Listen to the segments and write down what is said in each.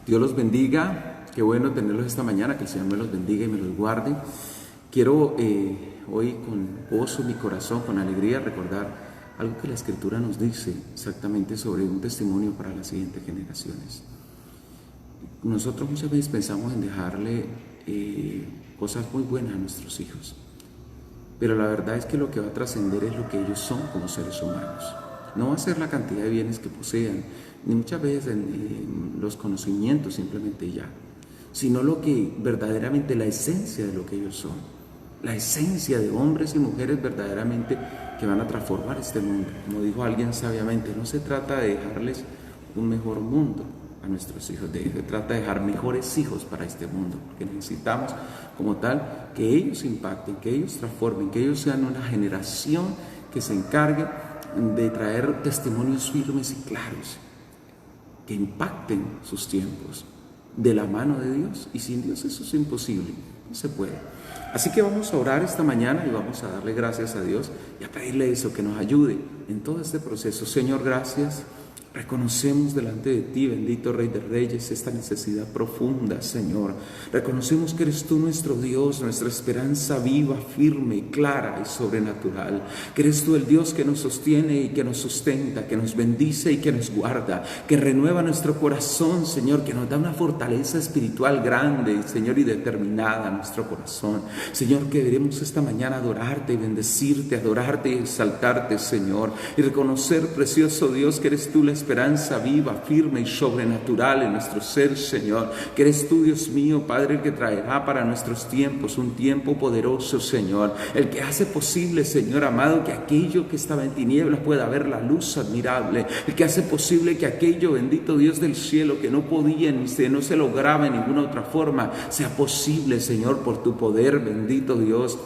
Dios los bendiga, qué bueno tenerlos esta mañana, que el Señor me los bendiga y me los guarde. Quiero hoy con gozo en mi corazón, con alegría, recordar algo que la Escritura nos dice exactamente sobre un testimonio para las siguientes generaciones. Nosotros muchas veces pensamos en dejarle cosas muy buenas a nuestros hijos, pero la verdad es que lo que va a trascender es lo que ellos son como seres humanos. No va a ser la cantidad de bienes que posean, ni muchas veces los conocimientos simplemente ya, sino lo que verdaderamente, la esencia de lo que ellos son, la esencia de hombres y mujeres verdaderamente que van a transformar este mundo. Como dijo alguien sabiamente, no se trata de dejarles un mejor mundo a nuestros hijos, se trata de dejar mejores hijos para este mundo, porque necesitamos como tal que ellos impacten, que ellos transformen, que ellos sean una generación que se encargue de traer testimonios firmes y claros, que impacten sus tiempos de la mano de Dios. Y sin Dios eso es imposible, no se puede. Así que vamos a orar esta mañana y vamos a darle gracias a Dios y a pedirle eso, que nos ayude en todo este proceso. Señor, gracias. Reconocemos delante de ti, bendito Rey de Reyes, esta necesidad profunda, Señor. Reconocemos que eres tú nuestro Dios, nuestra esperanza viva, firme, clara y sobrenatural. Que eres tú el Dios que nos sostiene y que nos sustenta, que nos bendice y que nos guarda, que renueva nuestro corazón, Señor, que nos da una fortaleza espiritual grande, Señor, y determinada a nuestro corazón. Señor, que queremos esta mañana adorarte y bendecirte, adorarte y exaltarte, Señor, y reconocer, precioso Dios, que eres tú la esperanza viva, firme y sobrenatural en nuestro ser, Señor, que eres tú, Dios mío, Padre, el que traerá para nuestros tiempos un tiempo poderoso, Señor, el que hace posible, Señor amado, que aquello que estaba en tinieblas pueda ver la luz admirable, el que hace posible que aquello, bendito Dios del cielo, que no podía ni no se lograba en ninguna otra forma, sea posible, Señor, por tu poder, bendito Dios.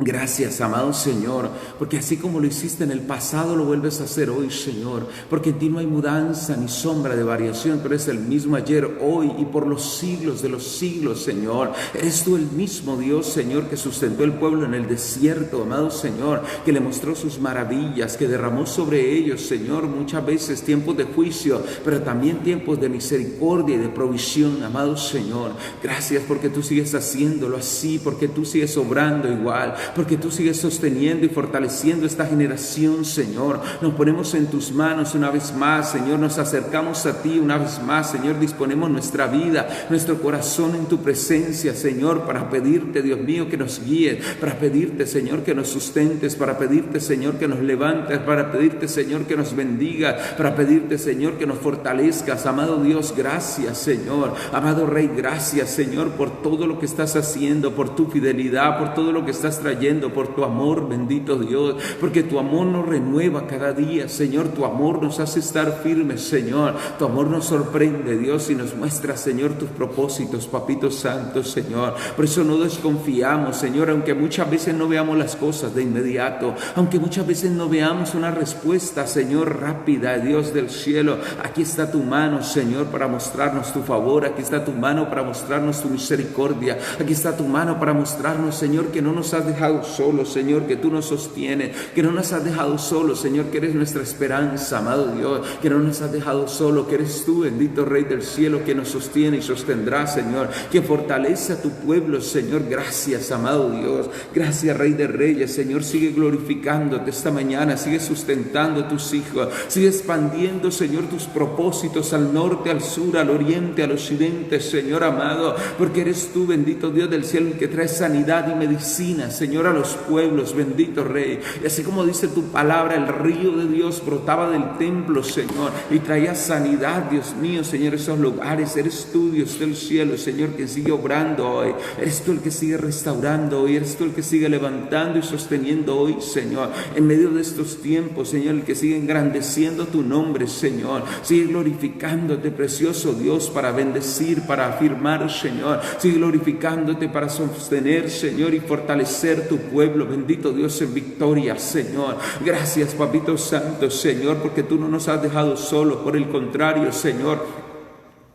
Gracias, amado Señor, porque así como lo hiciste en el pasado, lo vuelves a hacer hoy, Señor, porque en ti no hay mudanza ni sombra de variación, pero es el mismo ayer, hoy y por los siglos de los siglos, Señor. Eres tú el mismo Dios, Señor, que sustentó el pueblo en el desierto, amado Señor, que le mostró sus maravillas, que derramó sobre ellos, Señor, muchas veces tiempos de juicio, pero también tiempos de misericordia y de provisión, amado Señor. Gracias porque tú sigues haciéndolo así, porque tú sigues obrando igual, porque tú sigues sosteniendo y fortaleciendo esta generación, Señor. Nos ponemos en tus manos una vez más, Señor, nos acercamos a ti una vez más, Señor, disponemos nuestra vida, nuestro corazón en tu presencia, Señor, para pedirte, Dios mío, que nos guíes, para pedirte, Señor, que nos sustentes, para pedirte, Señor, que nos levantes, para pedirte, Señor, que nos bendiga, para pedirte, Señor, que nos fortalezcas. Amado Dios, gracias, Señor. Amado Rey, gracias, Señor, por todo lo que estás haciendo, por tu fidelidad, por todo lo que estás trayendo, por tu amor, bendito Dios, porque tu amor nos renueva cada día, Señor. Tu amor nos hace estar firmes, Señor. Tu amor nos sorprende, Dios, y nos muestra, Señor, tus propósitos, Papito Santo, Señor. Por eso no desconfiamos, Señor, aunque muchas veces no veamos las cosas de inmediato, aunque muchas veces no veamos una respuesta, Señor, rápida, Dios del cielo. Aquí está tu mano, Señor, para mostrarnos tu favor. Aquí está tu mano para mostrarnos tu misericordia. Aquí está tu mano para mostrarnos, Señor, que no nos has dejado solos, Señor, que tú nos sostienes, que no nos has dejado solos, Señor, que eres nuestra esperanza, amado Dios, que no nos has dejado solo, que eres tú, bendito Rey del cielo, que nos sostiene y sostendrá, Señor, que fortalece a tu pueblo, Señor. Gracias, amado Dios, gracias, Rey de Reyes, Señor. Sigue glorificándote esta mañana, sigue sustentando a tus hijos, sigue expandiendo, Señor, tus propósitos al norte, al sur, al oriente, al occidente, Señor amado, porque eres tú, bendito Dios del cielo, el que trae sanidad y medicina, Señor, a los pueblos, bendito Rey. Y así como dice tu palabra, el río de Dios brotaba del templo, Señor, y traía sanidad, Dios mío, Señor, esos lugares. Eres tú, Dios del cielo, Señor, que sigue obrando hoy. Eres tú el que sigue restaurando hoy. Eres tú el que sigue levantando y sosteniendo hoy, Señor, en medio de estos tiempos, Señor, el que sigue engrandeciendo tu nombre, Señor. Sigue glorificándote, precioso Dios, para bendecir, para afirmar, Señor. Sigue glorificándote para sostener, Señor, y fortalecer tu pueblo, bendito Dios, en victoria, Señor. Gracias, Papito Santo, Señor, porque tú no nos has dejado solos, por el contrario, Señor,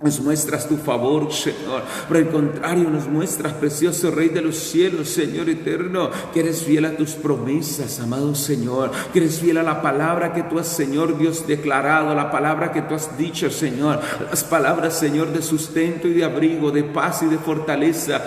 nos muestras tu favor, Señor. Por el contrario, nos muestras, precioso Rey de los cielos, Señor eterno, que eres fiel a tus promesas, amado Señor, que eres fiel a la palabra que tú has, Señor Dios, declarado, a la palabra que tú has dicho, Señor, las palabras, Señor, de sustento y de abrigo, de paz y de fortaleza,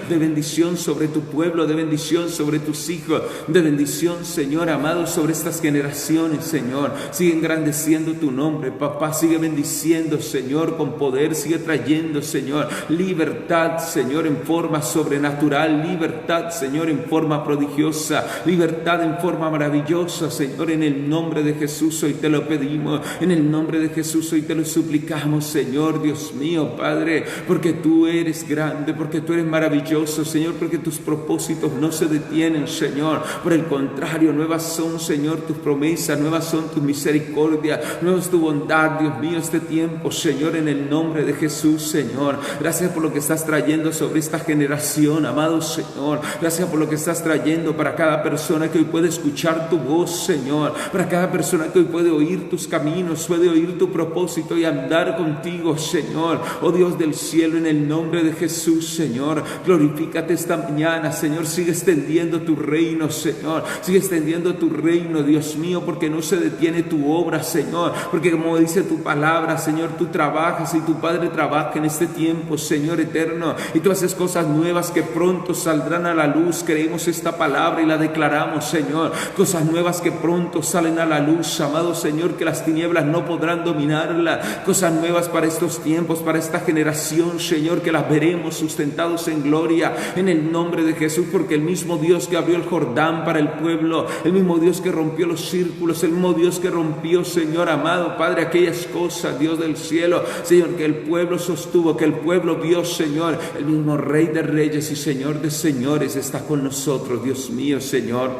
de bendición sobre tu pueblo, de bendición sobre tus hijos, de bendición, Señor amado, sobre estas generaciones, Señor. Sigue engrandeciendo tu nombre, papá, sigue bendiciendo, Señor, con poder. Sigue trayendo, Señor, libertad, Señor, en forma sobrenatural, libertad, Señor, en forma prodigiosa, libertad en forma maravillosa, Señor, en el nombre de Jesús hoy te lo pedimos, en el nombre de Jesús hoy te lo suplicamos, Señor, Dios mío, Padre, porque tú eres grande, porque tú eres maravilloso, Señor, porque tus propósitos no se detienen, Señor, por el contrario, nuevas son, Señor, tus promesas, nuevas son tus misericordias, nueva es tu bondad, Dios mío, este tiempo, Señor, en el nombre de Jesús, Señor. Gracias por lo que estás trayendo sobre esta generación, amado Señor. Gracias por lo que estás trayendo para cada persona que hoy puede escuchar tu voz, Señor. Para cada persona que hoy puede oír tus caminos, puede oír tu propósito y andar contigo, Señor. Oh Dios del cielo, en el nombre de Jesús, Señor. Glorifícate esta mañana, Señor. Sigue extendiendo tu reino, Señor. Sigue extendiendo tu reino, Dios mío, porque no se detiene tu obra, Señor. Porque como dice tu palabra, Señor, tú trabajas y tu Padre trabaja en este tiempo, Señor eterno, y tú haces cosas nuevas que pronto saldrán a la luz. Creemos esta palabra y la declaramos, Señor. Cosas nuevas que pronto salen a la luz, amado Señor, que las tinieblas no podrán dominarla. Cosas nuevas para estos tiempos, para esta generación, Señor, que las veremos sustentados en gloria, en el nombre de Jesús, porque el mismo Dios que abrió el Jordán para el pueblo, el mismo Dios que rompió los círculos, el mismo Dios que rompió, Señor amado, Padre, aquellas cosas, Dios del cielo, Señor, que el pueblo sostuvo, que el pueblo vio, Señor, el mismo Rey de Reyes y Señor de Señores está con nosotros, Dios mío, Señor.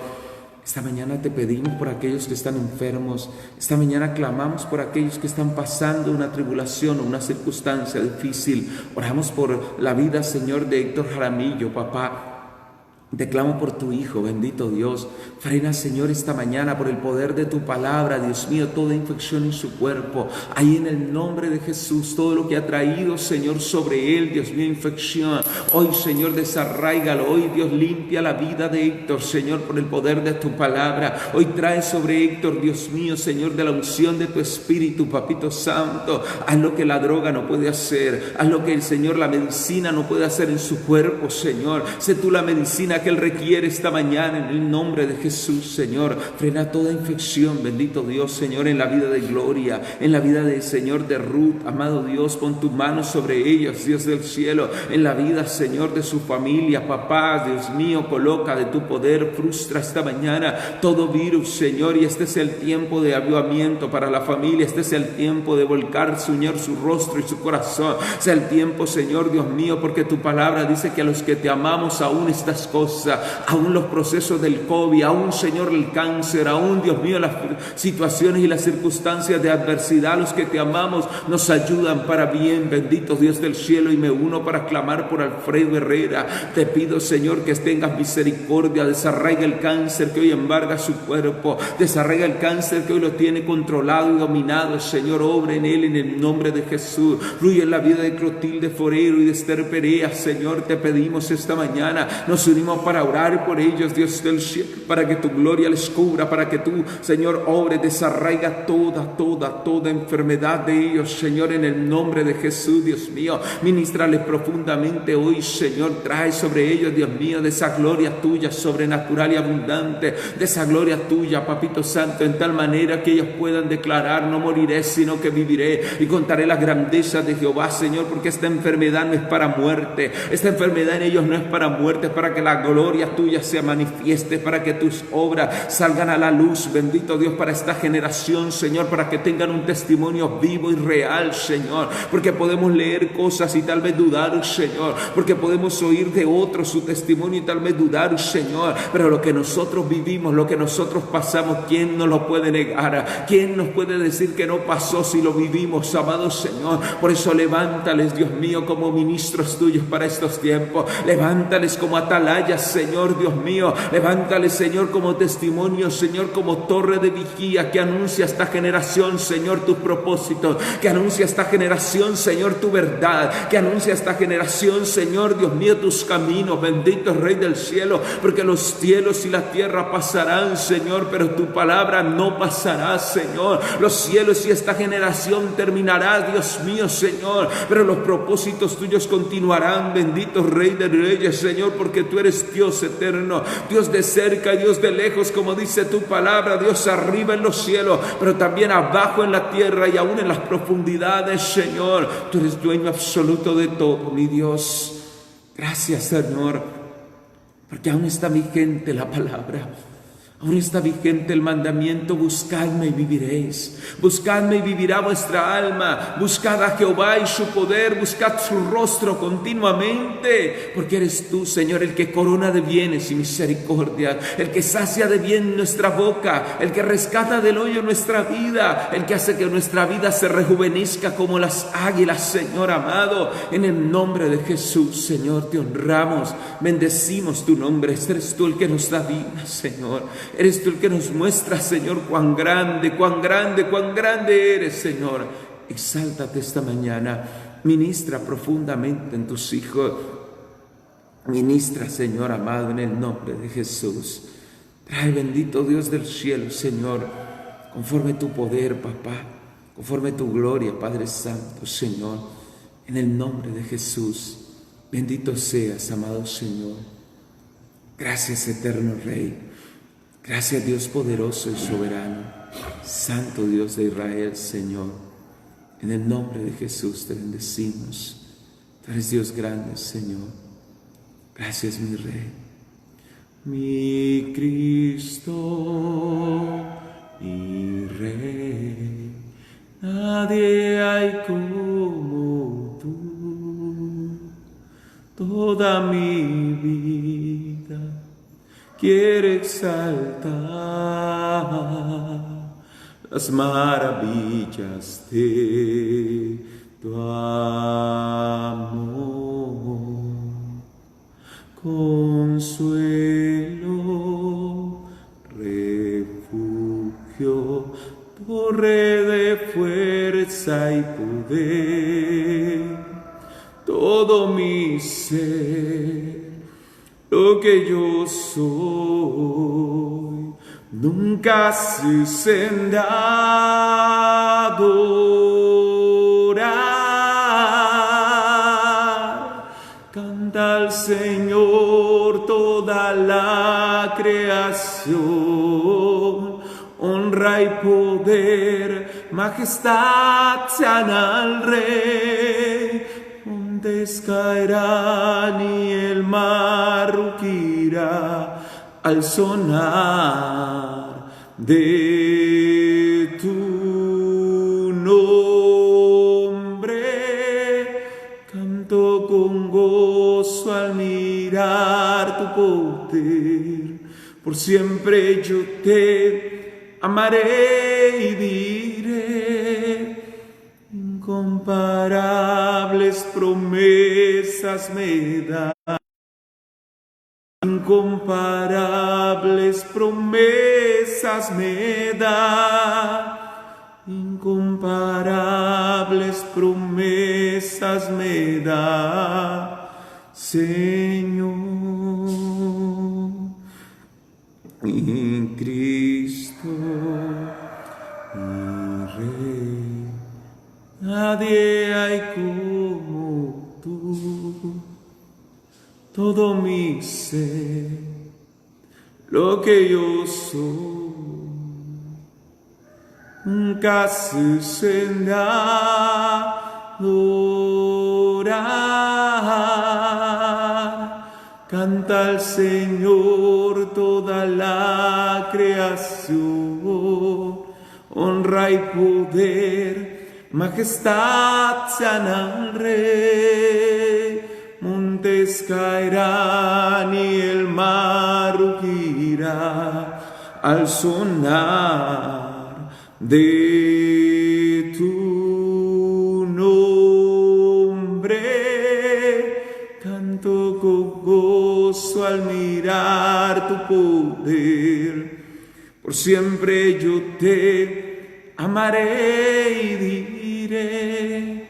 Esta mañana te pedimos por aquellos que están enfermos. Esta mañana clamamos por aquellos que están pasando una tribulación o una circunstancia difícil. Oramos por la vida, Señor, de Héctor Jaramillo, papá. Te clamo por tu Hijo, bendito Dios. Frena, Señor, esta mañana por el poder de tu palabra, Dios mío, toda infección en su cuerpo. Ahí en el nombre de Jesús, todo lo que ha traído, Señor, sobre él, Dios mío, infección. Hoy, Señor, desarráigalo. Hoy, Dios, limpia la vida de Héctor, Señor, por el poder de tu palabra. Hoy trae sobre Héctor, Dios mío, Señor, de la unción de tu Espíritu, Papito Santo. Haz lo que la droga no puede hacer. Haz lo que el Señor, la medicina, no puede hacer en su cuerpo, Señor. Sé tú la medicina que él requiere esta mañana en el nombre de Jesús, Señor. Frena toda infección, bendito Dios, Señor, en la vida de Gloria, en la vida del Señor de Ruth, amado Dios, pon tu mano sobre ellos, Dios del cielo, en la vida, Señor, de su familia, papá, Dios mío, coloca de tu poder, frustra esta mañana todo virus, Señor, y este es el tiempo de avivamiento para la familia, este es el tiempo de volcar, Señor, su rostro y su corazón, sea el tiempo, Señor, Dios mío, porque tu palabra dice que a los que te amamos aún estas cosas, aún los procesos del COVID, aún, Señor, el cáncer, aún, Dios mío, las situaciones y las circunstancias de adversidad, los que te amamos nos ayudan para bien, bendito Dios del cielo, y me uno para clamar por Alfredo Herrera. Te pido, Señor, que tengas misericordia, desarraiga el cáncer que hoy embarga su cuerpo, desarraiga el cáncer que hoy lo tiene controlado y dominado, Señor, obra en él en el nombre de Jesús. Fluye en la vida de Clotilde Forero y de Esther Perea, Señor, te pedimos esta mañana, nos unimos para orar por ellos, Dios del cielo, para que tu gloria les cubra, para que tú, Señor, obre, desarraiga toda enfermedad de ellos, Señor, en el nombre de Jesús, Dios mío. Ministrales profundamente hoy, Señor, trae sobre ellos, Dios mío, de esa gloria tuya sobrenatural y abundante, de esa gloria tuya, Papito Santo, en tal manera que ellos puedan declarar: no moriré, sino que viviré y contaré las grandezas de Jehová, Señor, porque esta enfermedad no es para muerte, esta enfermedad en ellos no es para muerte, es para que la gloria tuya se manifieste, para que tus obras salgan a la luz, bendito Dios, para esta generación, Señor, para que tengan un testimonio vivo y real, Señor, porque podemos leer cosas y tal vez dudar, Señor, porque podemos oír de otros su testimonio y tal vez dudar, Señor, pero lo que nosotros vivimos, lo que nosotros pasamos, ¿quién nos lo puede negar? ¿Quién nos puede decir que no pasó si lo vivimos, amado Señor? Por eso levántales, Dios mío, como ministros tuyos para estos tiempos, levántales como atalayas batallas, Señor Dios mío. Levántale, Señor, como testimonio, Señor, como torre de vigía que anuncia a esta generación, Señor, tus propósitos, que anuncia a esta generación, Señor, tu verdad, que anuncia a esta generación, Señor Dios mío, tus caminos. Bendito Rey del cielo, porque los cielos y la tierra pasarán, Señor, pero tu palabra no pasará, Señor. Los cielos y esta generación terminará, Dios mío, Señor, pero los propósitos tuyos continuarán. Bendito Rey de reyes, Señor, porque tú eres Dios eterno, Dios de cerca y Dios de lejos, como dice tu palabra, Dios arriba en los cielos, pero también abajo en la tierra y aún en las profundidades, Señor. Tú eres dueño absoluto de todo, mi Dios. Gracias, Señor, porque aún está vigente la palabra. Aún está vigente el mandamiento: buscadme y viviréis. Buscadme y vivirá vuestra alma. Buscad a Jehová y su poder. Buscad su rostro continuamente. Porque eres tú, Señor, el que corona de bienes y misericordia, el que sacia de bien nuestra boca, el que rescata del hoyo nuestra vida, el que hace que nuestra vida se rejuvenezca como las águilas, Señor amado. En el nombre de Jesús, Señor, te honramos, bendecimos tu nombre. Eres tú el que nos da vida, Señor. Eres tú el que nos muestra, Señor, cuán grande eres, Señor. Exáltate esta mañana. Ministra profundamente en tus hijos. Ministra, Señor amado, en el nombre de Jesús. Trae, bendito Dios del cielo, Señor, conforme tu poder, papá, conforme tu gloria, Padre Santo, Señor, en el nombre de Jesús. Bendito seas, amado Señor. Gracias, eterno Rey. Gracias, Dios poderoso y soberano, Santo Dios de Israel, Señor. En el nombre de Jesús te bendecimos. Tú eres Dios grande, Señor. Gracias, mi Rey. Mi Cristo y Rey, nadie hay como tú. Toda mi vida quiere exaltar las maravillas de tu amor. Consuelo, refugio, torre de fuerza y poder, todo mi ser, lo que yo soy, nunca cese de adorar. Canta al Señor toda la creación, honra y poder, majestad sean al Rey. Montes caerán y el mar rugirá al sonar de tu nombre. Canto con gozo al mirar tu poder. Por siempre yo te amaré y diré: incomparables promesas me da. Incomparables promesas me da. Incomparables promesas me da, Señor. En Cristo, mi Rey, nadie hay como tú. Todo mi ser, lo que yo soy, nunca cese de adorar. Canta al Señor toda la creación, honra y poder, majestad sean al Rey. Montes caerán y el mar rugirá al sonar de tu nombre. Canto con gozo gozo al mirar tu poder. Por siempre yo te amaré y diré,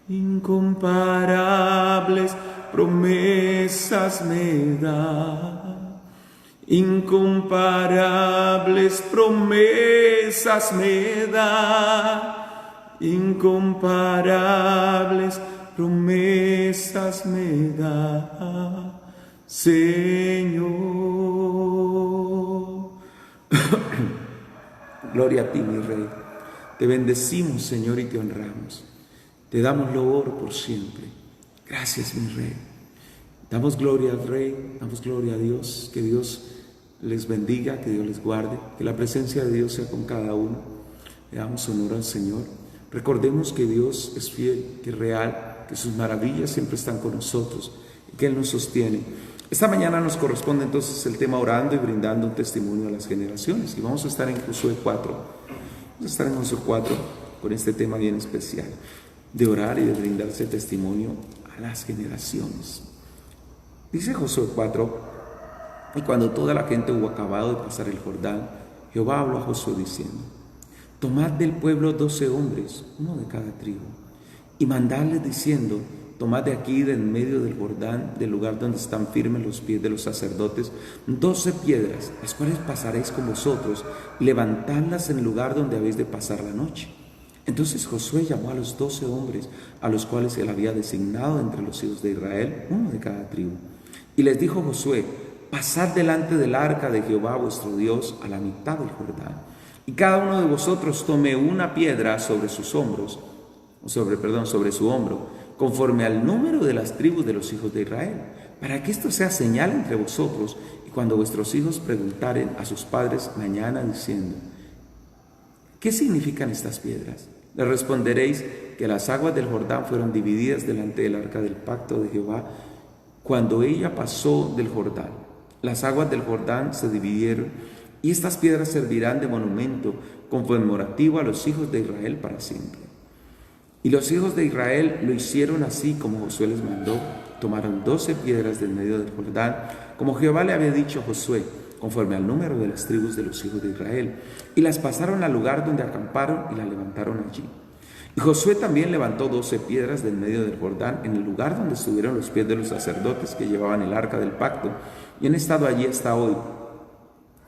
incomparables promesas me da, incomparables promesas me da, incomparables promesas me da, Señor. Gloria a ti, mi Rey. Te bendecimos, Señor, y te honramos. Te damos loor por siempre. Gracias, mi Rey. Damos gloria al Rey, damos gloria a Dios. Que Dios les bendiga, que Dios les guarde, que la presencia de Dios sea con cada uno. Le damos honor al Señor. Recordemos que Dios es fiel, que es real, que sus maravillas siempre están con nosotros y que Él nos sostiene. Esta mañana nos corresponde entonces el tema orando y brindando un testimonio a las generaciones. Y vamos a estar en Josué 4. Vamos a estar en Josué 4 con este tema bien especial, de orar y de brindarse testimonio a las generaciones. Dice Josué 4, y cuando toda la gente hubo acabado de pasar el Jordán, Jehová habló a Josué diciendo, tomad del pueblo 12 hombres, uno de cada tribu, y mandadles diciendo, tomad de aquí, de en medio del Jordán, del lugar donde están firmes los pies de los sacerdotes, 12 piedras, las cuales pasaréis con vosotros, y levantadlas en el lugar donde habéis de pasar la noche. Entonces Josué llamó a los 12 hombres, a los cuales él había designado entre los hijos de Israel, uno de cada tribu. Y les dijo Josué, pasad delante del arca de Jehová vuestro Dios a la mitad del Jordán, y cada uno de vosotros tome una piedra sobre sus hombros, sobre su hombro, conforme al número de las tribus de los hijos de Israel, para que esto sea señal entre vosotros, y cuando vuestros hijos preguntaren a sus padres mañana diciendo, ¿qué significan estas piedras? Les responderéis que las aguas del Jordán fueron divididas delante del arca del pacto de Jehová cuando ella pasó del Jordán. Las aguas del Jordán se dividieron, y estas piedras servirán de monumento conmemorativo a los hijos de Israel para siempre. Y los hijos de Israel lo hicieron así como Josué les mandó. Tomaron 12 piedras del medio del Jordán, como Jehová le había dicho a Josué, conforme al número de las tribus de los hijos de Israel, y las pasaron al lugar donde acamparon y las levantaron allí. Y Josué también levantó 12 piedras del medio del Jordán, en el lugar donde estuvieron los pies de los sacerdotes que llevaban el arca del pacto, y han estado allí hasta hoy.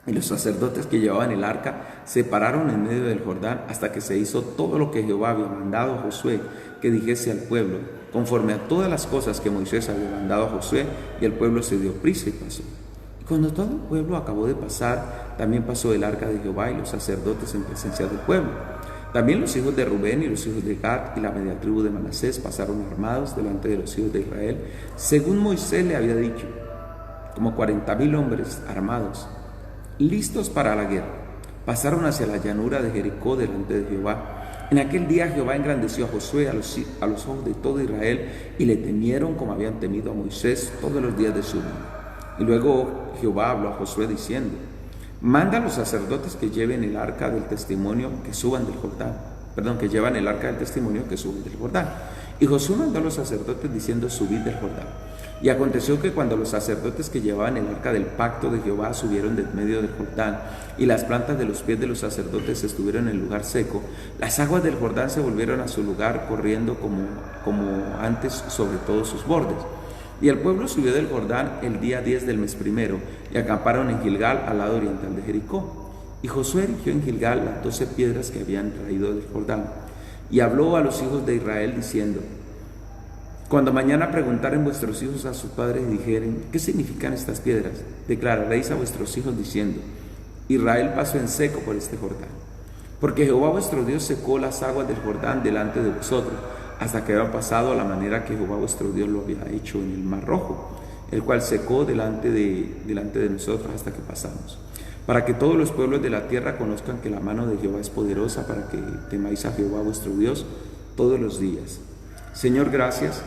Y los sacerdotes que llevaban el arca se pararon en medio del Jordán hasta que se hizo todo lo que Jehová había mandado a Josué que dijese al pueblo, conforme a todas las cosas que Moisés había mandado a Josué, y el pueblo se dio prisa y pasó. Y cuando todo el pueblo acabó de pasar, también pasó el arca de Jehová y los sacerdotes en presencia del pueblo. También los hijos de Rubén y los hijos de Gad y la media tribu de Manasés pasaron armados delante de los hijos de Israel, según Moisés le había dicho, como 40,000 hombres armados, listos para la guerra. Pasaron hacia la llanura de Jericó delante de Jehová. En aquel día Jehová engrandeció a Josué a los ojos de todo Israel, y le temieron como habían temido a Moisés todos los días de su vida. Y luego Jehová habló a Josué diciendo, manda a los sacerdotes que lleven el arca del testimonio que suban del Jordán. Que llevan el arca del testimonio que suban del Jordán. Y Josué mandó a los sacerdotes diciendo, subid del Jordán. Y aconteció que cuando los sacerdotes que llevaban el arca del pacto de Jehová subieron del medio del Jordán, y las plantas de los pies de los sacerdotes estuvieron en el lugar seco, las aguas del Jordán se volvieron a su lugar, corriendo como antes sobre todos sus bordes. Y el pueblo subió del Jordán el día 10 del mes primero, y acamparon en Gilgal, al lado oriental de Jericó. Y Josué erigió en Gilgal las 12 piedras que habían traído del Jordán, y habló a los hijos de Israel diciendo, cuando mañana preguntaren vuestros hijos a sus padres y dijeren, ¿qué significan estas piedras? Declararéis a vuestros hijos diciendo, Israel pasó en seco por este Jordán. Porque Jehová vuestro Dios secó las aguas del Jordán delante de vosotros, hasta que había pasado a la manera que Jehová vuestro Dios lo había hecho en el Mar Rojo, el cual secó delante de nosotros hasta que pasamos. Para que todos los pueblos de la tierra conozcan que la mano de Jehová es poderosa, para que temáis a Jehová vuestro Dios todos los días. Señor, gracias.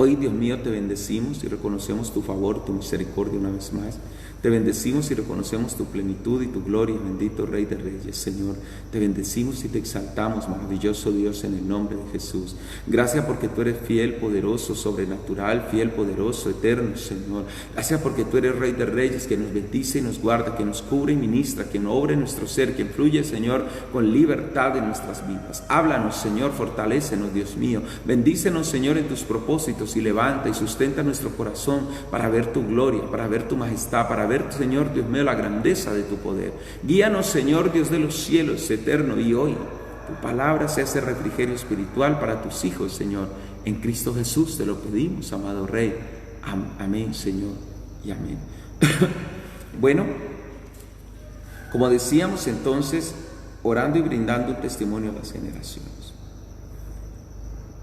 Hoy, Dios mío, te bendecimos y reconocemos tu favor, tu misericordia una vez más. Te bendecimos y reconocemos tu plenitud y tu gloria, bendito Rey de Reyes, Señor. Te bendecimos y te exaltamos, maravilloso Dios, en el nombre de Jesús. Gracias porque tú eres fiel, poderoso, sobrenatural, fiel, poderoso, eterno, Señor. Gracias porque tú eres Rey de Reyes, que nos bendice y nos guarda, que nos cubre y ministra, que no obra en nuestro ser, que fluye, Señor, con libertad en nuestras vidas. Háblanos, Señor, fortalécenos, Dios mío. Bendícenos, Señor, en tus propósitos y levanta y sustenta nuestro corazón para ver tu gloria, para ver tu majestad, para ver, Señor, Dios mío, la grandeza de tu poder. Guíanos, Señor, Dios de los cielos, eterno, y hoy tu palabra se hace refrigerio espiritual para tus hijos, Señor. En Cristo Jesús te lo pedimos, amado Rey. Amén, Señor, y amén. Bueno, como decíamos entonces, orando y brindando un testimonio a las generaciones.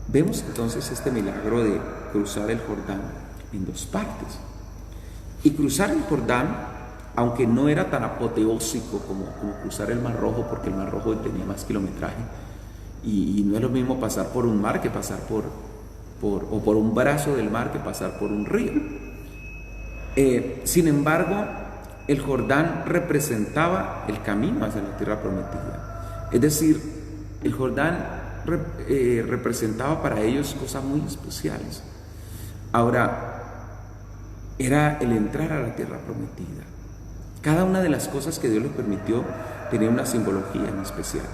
Vemos entonces este milagro de cruzar el Jordán en dos partes. Y cruzar el Jordán, aunque no era tan apoteósico como cruzar el Mar Rojo, porque el Mar Rojo tenía más kilometraje, y no es lo mismo pasar por un mar que pasar por un brazo del mar que pasar por un río. Sin embargo, el Jordán representaba el camino hacia la tierra prometida. Es decir, el Jordán representaba para ellos cosas muy especiales. Ahora, era el entrar a la tierra prometida. Cada una de las cosas que Dios les permitió tenía una simbología en especial.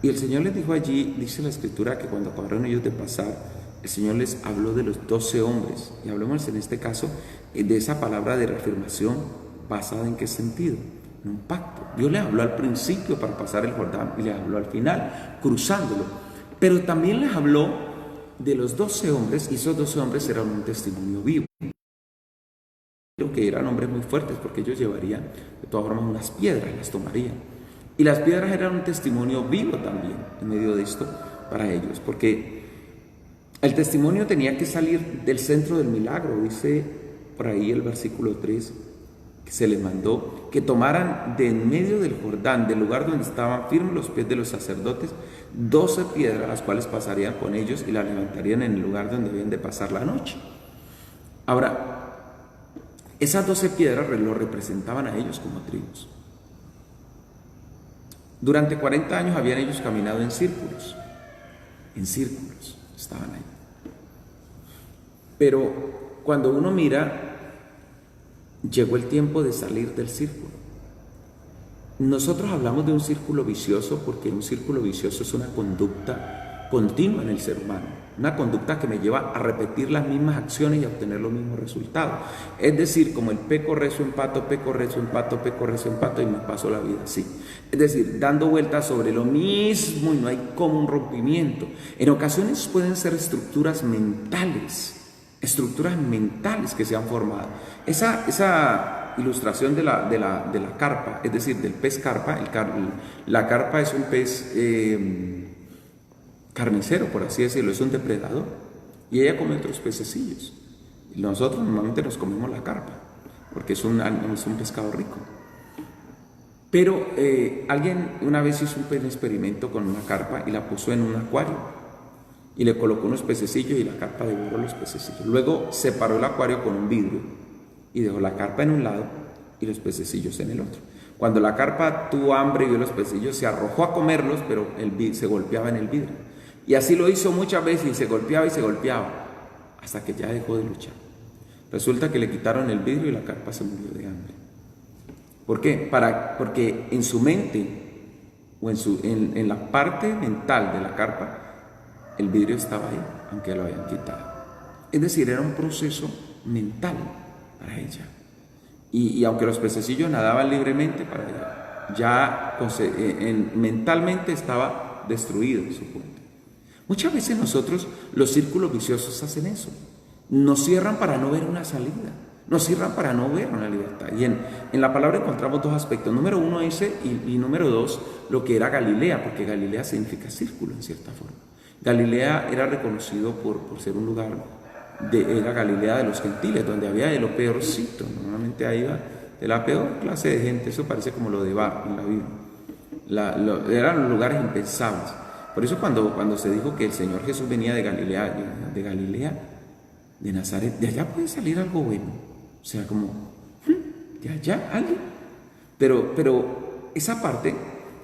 Y el Señor les dijo allí, dice la Escritura, que cuando acabaron ellos de pasar, el Señor les habló de los 12 hombres. Y hablemos en este caso de esa palabra de reafirmación basada en qué sentido, en un pacto. Dios les habló al principio para pasar el Jordán y les habló al final, cruzándolo. Pero también les habló de los 12 hombres, y esos 12 hombres eran un testimonio vivo. Que eran hombres muy fuertes, porque ellos llevarían de todas formas unas piedras, las tomarían. Y las piedras eran un testimonio vivo también en medio de esto para ellos, porque el testimonio tenía que salir del centro del milagro. Dice por ahí el versículo 3, que se les mandó que tomaran de en medio del Jordán, del lugar donde estaban firmes los pies de los sacerdotes, 12 piedras, las cuales pasarían con ellos y las levantarían en el lugar donde debían de pasar la noche. Ahora, esas 12 piedras lo representaban a ellos como tribus. Durante 40 años habían ellos caminado en círculos estaban ahí. Pero cuando uno mira, llegó el tiempo de salir del círculo. Nosotros hablamos de un círculo vicioso porque un círculo vicioso es una conducta continua en el ser humano. Una conducta que me lleva a repetir las mismas acciones y a obtener los mismos resultados. Es decir, como el peco, rezo, empato, peco, rezo, empato, peco, rezo, empato, y me paso la vida así. Es decir, dando vueltas sobre lo mismo y no hay como un rompimiento. En ocasiones pueden ser estructuras mentales que se han formado. Esa ilustración de la carpa, es decir, del pez carpa, la carpa es un pez carnicero, por así decirlo, es un depredador, y ella come otros pececillos. Y nosotros normalmente nos comemos la carpa, porque es un pescado rico. Pero alguien una vez hizo un experimento con una carpa y la puso en un acuario, y le colocó unos pececillos y la carpa devoró los pececillos. Luego separó el acuario con un vidrio y dejó la carpa en un lado y los pececillos en el otro. Cuando la carpa tuvo hambre y vio los pececillos, se arrojó a comerlos, pero se golpeaba en el vidrio. Y así lo hizo muchas veces y se golpeaba, hasta que ya dejó de luchar. Resulta que le quitaron el vidrio y la carpa se murió de hambre. ¿Por qué? Porque en su mente, o en la parte mental de la carpa, el vidrio estaba ahí, aunque lo habían quitado. Es decir, era un proceso mental para ella. Y aunque los pececillos nadaban libremente para ella, ya mentalmente estaba destruido su fuente. Muchas veces nosotros, los círculos viciosos hacen eso. Nos cierran para no ver una salida. Nos cierran para no ver una libertad. Y en la palabra encontramos dos aspectos. Número uno ese y número dos, lo que era Galilea, porque Galilea significa círculo en cierta forma. Galilea era reconocido por ser un lugar, era Galilea de los gentiles, donde había de lo peorcito. Normalmente ahí iba de la peor clase de gente. Eso parece como lo de Bar en la Biblia. Eran los lugares impensables. Por eso cuando se dijo que el Señor Jesús venía de Galilea, de Nazaret, de allá puede salir algo bueno. O sea, como de allá alguien. Pero esa parte,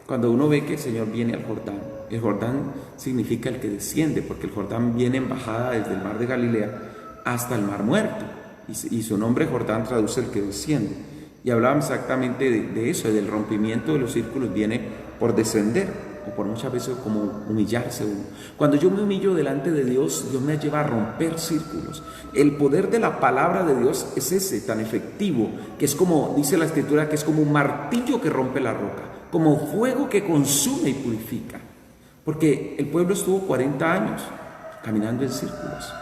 cuando uno ve que el Señor viene al Jordán, el Jordán significa el que desciende, porque el Jordán viene en bajada desde el mar de Galilea hasta el mar muerto, y su nombre Jordán traduce el que desciende. Y hablaban exactamente de eso, del rompimiento de los círculos, viene por descender, o por muchas veces como humillarse uno. Cuando yo me humillo delante de Dios, Dios me lleva a romper círculos. El poder de la palabra de Dios es ese, tan efectivo, que es como, dice la Escritura, que es como un martillo que rompe la roca, como fuego que consume y purifica. Porque el pueblo estuvo 40 años caminando en círculos.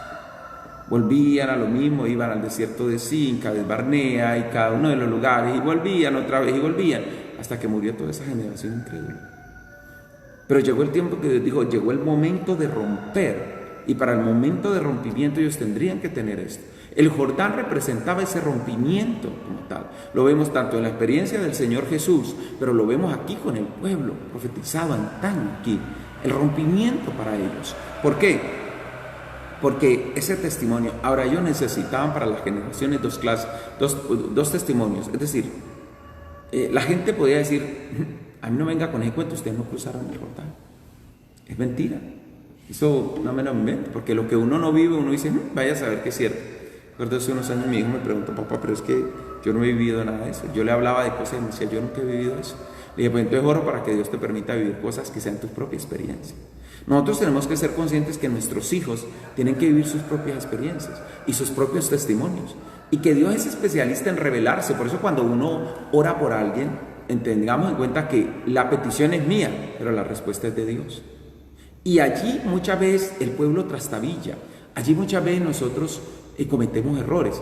Volvían a lo mismo, iban al desierto de Sin, Cades Barnea y cada uno de los lugares, y volvían otra vez y volvían, hasta que murió toda esa generación incrédula. Pero llegó el tiempo que Dios dijo, llegó el momento de romper, y para el momento de rompimiento ellos tendrían que tener esto. El Jordán representaba ese rompimiento como tal. Lo vemos tanto en la experiencia del Señor Jesús, pero lo vemos aquí con el pueblo, profetizado antaño aquí, el rompimiento para ellos. ¿Por qué? Porque ese testimonio, ahora ellos necesitaban para las generaciones dos testimonios. Es decir, la gente podía decir, a mí no venga con ese cuento, ustedes no cruzaron el Jordán. Es mentira. Eso no me lo invento, porque lo que uno no vive, uno dice, vaya a saber que es cierto. Recuerdo hace unos años mi hijo me preguntó, papá, pero es que yo no he vivido nada de eso. Yo le hablaba de cosas y me decía, yo nunca he vivido eso. Le dije, pues entonces oro para que Dios te permita vivir cosas que sean tu propia experiencia. Nosotros tenemos que ser conscientes que nuestros hijos tienen que vivir sus propias experiencias y sus propios testimonios, y que Dios es especialista en revelarse. Por eso cuando uno ora por alguien, tengamos en cuenta que la petición es mía, pero la respuesta es de Dios. Y allí muchas veces el pueblo trastabilla, allí muchas veces nosotros cometemos errores,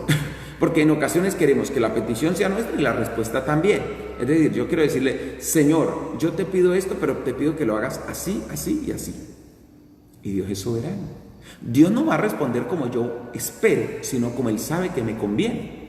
porque en ocasiones queremos que la petición sea nuestra y la respuesta también. Es decir, yo quiero decirle, Señor, yo te pido esto, pero te pido que lo hagas así, así y así. Y Dios es soberano. Dios no va a responder como yo espero, sino como Él sabe que me conviene.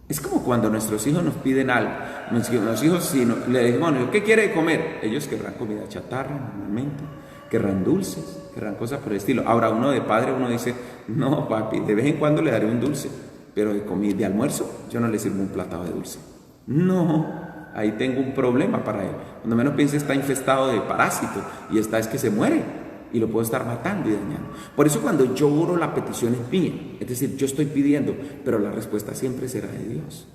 Es como cuando nuestros hijos nos piden algo. Nuestros hijos, si le decimos, bueno, ¿qué quiere comer? Ellos querrán comida chatarra normalmente, querrán dulces, querrán cosas por el estilo. Ahora uno de padre, uno dice, no papi, de vez en cuando le daré un dulce, pero de almuerzo yo no le sirvo un platado de dulce. No, ahí tengo un problema para él. Cuando menos piense, está infestado de parásitos, y es que se muere, y lo puedo estar matando y dañando. Por eso cuando yo oro, la petición es mía, es decir, yo estoy pidiendo, pero la respuesta siempre será de Dios.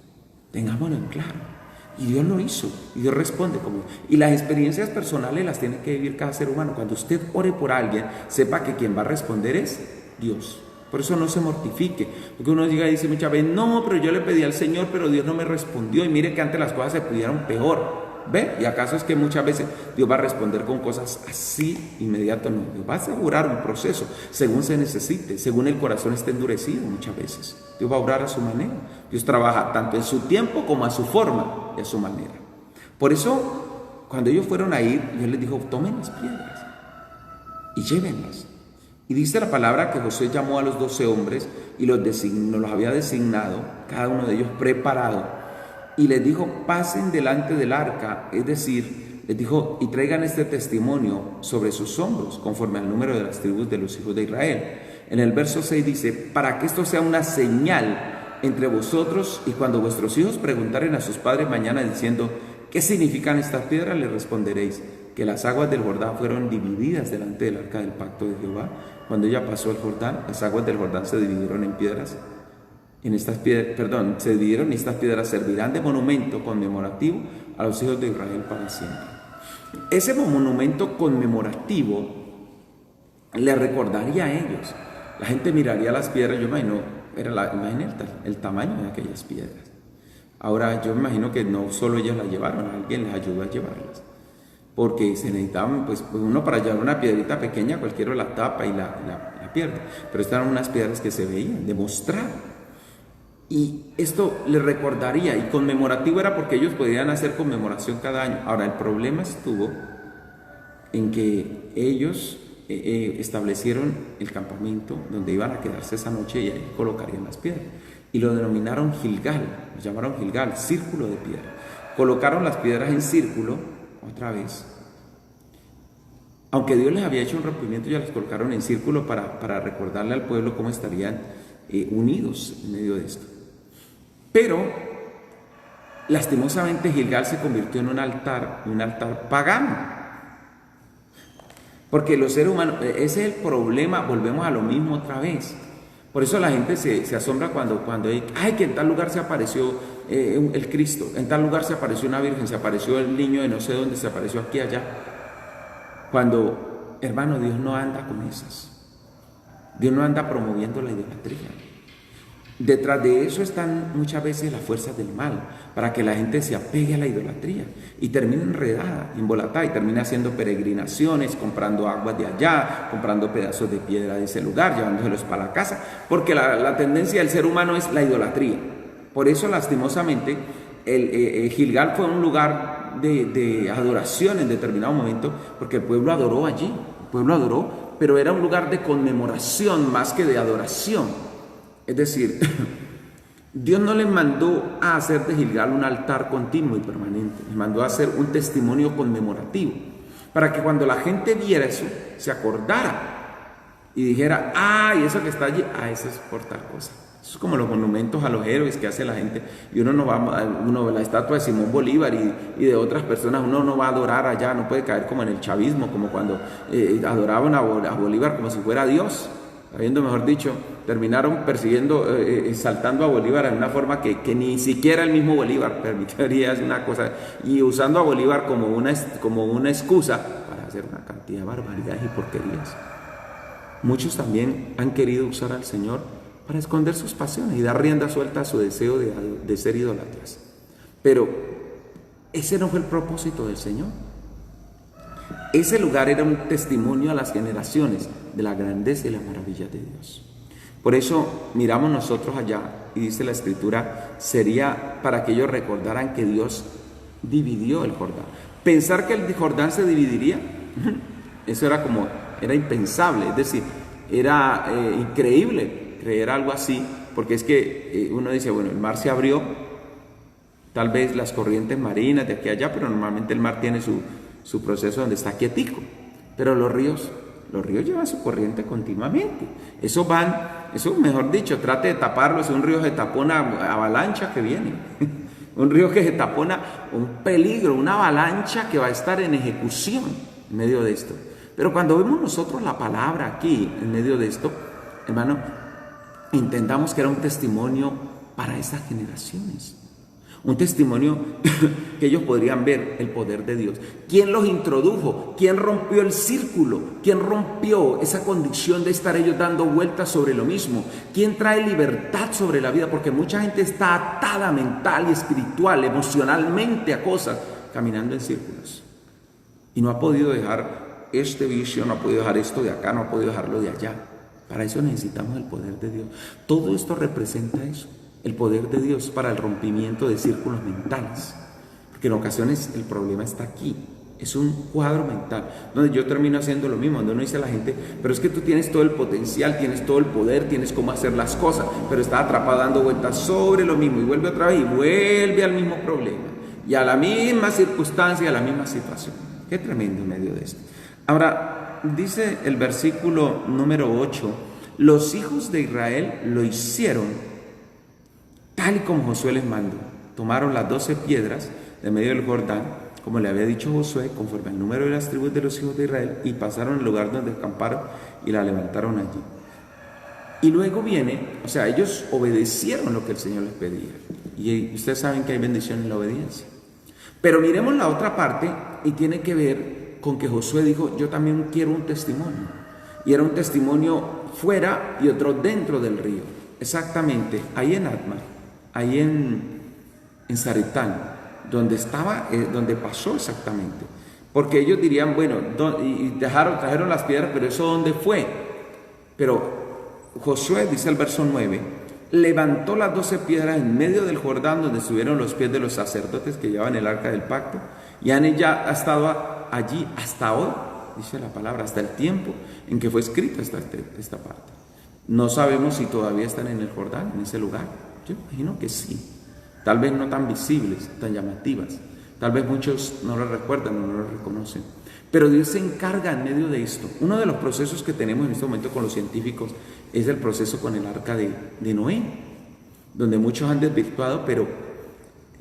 Tengámoslo en claro. Y Dios lo hizo, y Dios responde como. Y las experiencias personales las tiene que vivir cada ser humano. Cuando usted ore por alguien, sepa que quien va a responder es Dios. Por eso no se mortifique, porque uno llega y dice muchas veces, no, pero yo le pedí al Señor, pero Dios no me respondió, y mire que antes las cosas se pudieron peor. ¿Ve? ¿Y acaso es que muchas veces Dios va a responder con cosas así inmediato? No, Dios va a asegurar un proceso según se necesite, según el corazón esté endurecido muchas veces. Dios va a obrar a su manera. Dios trabaja tanto en su tiempo como a su forma y a su manera. Por eso, cuando ellos fueron a ir, Dios les dijo, tomen las piedras y llévenlas. Y dice la palabra que Josué llamó a los 12 hombres y los había designado, cada uno de ellos preparado. Y les dijo, pasen delante del arca, es decir, les dijo, y traigan este testimonio sobre sus hombros, conforme al número de las tribus de los hijos de Israel. En el verso 6 dice, para que esto sea una señal entre vosotros, y cuando vuestros hijos preguntaren a sus padres mañana diciendo, ¿qué significan estas piedras? Les responderéis, que las aguas del Jordán fueron divididas delante del arca del pacto de Jehová. Cuando ella pasó el Jordán, las aguas del Jordán se dividieron en piedras. Se dividieron, y estas piedras servirán de monumento conmemorativo a los hijos de Israel para siempre. Ese monumento conmemorativo le recordaría a ellos. La gente miraría las piedras, yo imagino, imaginen el tamaño de aquellas piedras. Ahora yo me imagino que no solo ellas las llevaron, alguien les ayudó a llevarlas. Porque se necesitaban, pues uno para llevar una piedrita pequeña, cualquiera la tapa y la pierde. Pero estas eran unas piedras que se veían, demostrar. Y esto les recordaría, y conmemorativo era porque ellos podían hacer conmemoración cada año. Ahora, el problema estuvo en que ellos establecieron el campamento donde iban a quedarse esa noche, y ahí colocarían las piedras. Y lo denominaron Gilgal, lo llamaron Gilgal, círculo de piedra. Colocaron las piedras en círculo, otra vez. Aunque Dios les había hecho un rompimiento, ya las colocaron en círculo para recordarle al pueblo cómo estarían unidos en medio de esto. Pero lastimosamente Gilgal se convirtió en un altar pagano. Porque los seres humanos, ese es el problema, volvemos a lo mismo otra vez. Por eso la gente se asombra cuando ay, que en tal lugar se apareció el Cristo, en tal lugar se apareció una virgen, se apareció el niño de no sé dónde, se apareció aquí, allá. Cuando, hermano, Dios no anda con esas. Dios no anda promoviendo la idolatría. Detrás de eso están muchas veces las fuerzas del mal, para que la gente se apegue a la idolatría y termine enredada, embolatada, y termine haciendo peregrinaciones, comprando aguas de allá, comprando pedazos de piedra de ese lugar, llevándoselos para la casa, porque la tendencia del ser humano es la idolatría. Por eso, lastimosamente, Gilgal fue un lugar de adoración en determinado momento, porque el pueblo adoró allí, pero era un lugar de conmemoración más que de adoración. Es decir, Dios no les mandó a hacer de Gilgal un altar continuo y permanente, les mandó a hacer un testimonio conmemorativo, para que cuando la gente viera eso, se acordara y dijera, y eso que está allí, eso es por tal cosa. Eso es como los monumentos a los héroes que hace la gente, y uno la estatua de Simón Bolívar y de otras personas, uno no va a adorar allá, no puede caer como en el chavismo, como cuando adoraban a Bolívar como si fuera Dios. Habiendo, mejor dicho, terminaron persiguiendo, saltando a Bolívar en una forma que ni siquiera el mismo Bolívar permitiría hacer una cosa, y usando a Bolívar como una excusa para hacer una cantidad de barbaridades y porquerías. Muchos también han querido usar al Señor para esconder sus pasiones y dar rienda suelta a su deseo de ser idólatras. Pero ese no fue el propósito del Señor. Ese lugar era un testimonio a las generaciones de la grandeza y la maravilla de Dios. Por eso miramos nosotros allá, y dice la Escritura, sería para que ellos recordaran que Dios dividió el Jordán. Pensar que el Jordán se dividiría, eso era impensable, es decir, era increíble creer algo así, porque es que uno dice, bueno, el mar se abrió, tal vez las corrientes marinas de aquí a allá, pero normalmente el mar tiene su proceso donde está quietico, pero los ríos llevan su corriente continuamente. Eso mejor dicho, trate de taparlo. Si un río se tapona, avalancha que viene. Un río que se tapona, un peligro, una avalancha que va a estar en ejecución en medio de esto. Pero cuando vemos nosotros la palabra aquí, en medio de esto, hermano, entendamos que era un testimonio para esas generaciones. Un testimonio que ellos podrían ver el poder de Dios. ¿Quién los introdujo? ¿Quién rompió el círculo? ¿Quién rompió esa condición de estar ellos dando vueltas sobre lo mismo? ¿Quién trae libertad sobre la vida? Porque mucha gente está atada mental y espiritual, emocionalmente a cosas, caminando en círculos. Y no ha podido dejar este vicio, no ha podido dejar esto de acá, no ha podido dejarlo de allá. Para eso necesitamos el poder de Dios. Todo esto representa eso. El poder de Dios para el rompimiento de círculos mentales, porque en ocasiones el problema está aquí, es un cuadro mental, donde yo termino haciendo lo mismo, donde uno dice a la gente, pero es que tú tienes todo el potencial, tienes todo el poder, tienes cómo hacer las cosas, pero está atrapado dando vueltas sobre lo mismo, y vuelve otra vez, y vuelve al mismo problema, y a la misma circunstancia, a la misma situación. Qué tremendo en medio de esto. Ahora, dice el versículo número 8, los hijos de Israel lo hicieron tal y como Josué les mandó. Tomaron las 12 piedras de medio del Jordán, como le había dicho Josué, conforme al número de las tribus de los hijos de Israel, y pasaron al lugar donde acamparon y la levantaron allí. Y luego ellos obedecieron lo que el Señor les pedía. Y ustedes saben que hay bendición en la obediencia. Pero miremos la otra parte, y tiene que ver con que Josué dijo, yo también quiero un testimonio. Y era un testimonio fuera y otro dentro del río. Exactamente, ahí en Atma. Ahí en Zaretán, donde pasó exactamente. Porque ellos dirían, bueno, trajeron las piedras, pero ¿eso dónde fue? Pero Josué, dice el verso 9, levantó las 12 piedras en medio del Jordán, donde estuvieron los pies de los sacerdotes que llevaban el arca del pacto, y han ya estado allí hasta hoy, dice la palabra, hasta el tiempo en que fue escrita esta parte. No sabemos si todavía están en el Jordán, en ese lugar. Yo imagino que sí, tal vez no tan visibles, tan llamativas, tal vez muchos no lo recuerdan o no lo reconocen, pero Dios se encarga en medio de esto. Uno de los procesos que tenemos en este momento con los científicos es el proceso con el arca de Noé, donde muchos han desvirtuado, pero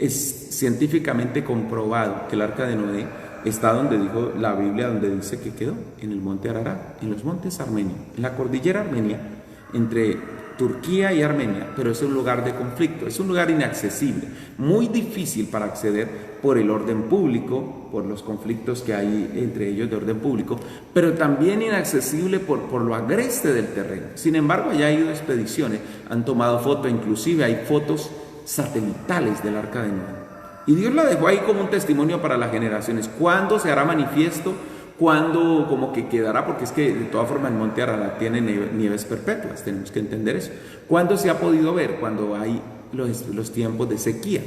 Es científicamente comprobado que el arca de Noé está donde dijo la Biblia, donde dice que quedó, en el monte Ararat, en los montes Armenia, en la cordillera Armenia, entre Turquía y Armenia, pero es un lugar de conflicto, es un lugar inaccesible, muy difícil para acceder por el orden público, por los conflictos que hay entre ellos de orden público, pero también inaccesible por lo agreste del terreno. Sin embargo, allá ha ido expediciones, han tomado fotos, inclusive hay fotos satelitales del arca de Noé. Y Dios la dejó ahí como un testimonio para las generaciones. ¿Cuándo se hará manifiesto? ¿Cuándo como que quedará? Porque es que de todas formas el monte Ararat tiene nieves perpetuas, tenemos que entender eso. ¿Cuándo se ha podido ver? Cuando hay los tiempos de sequía.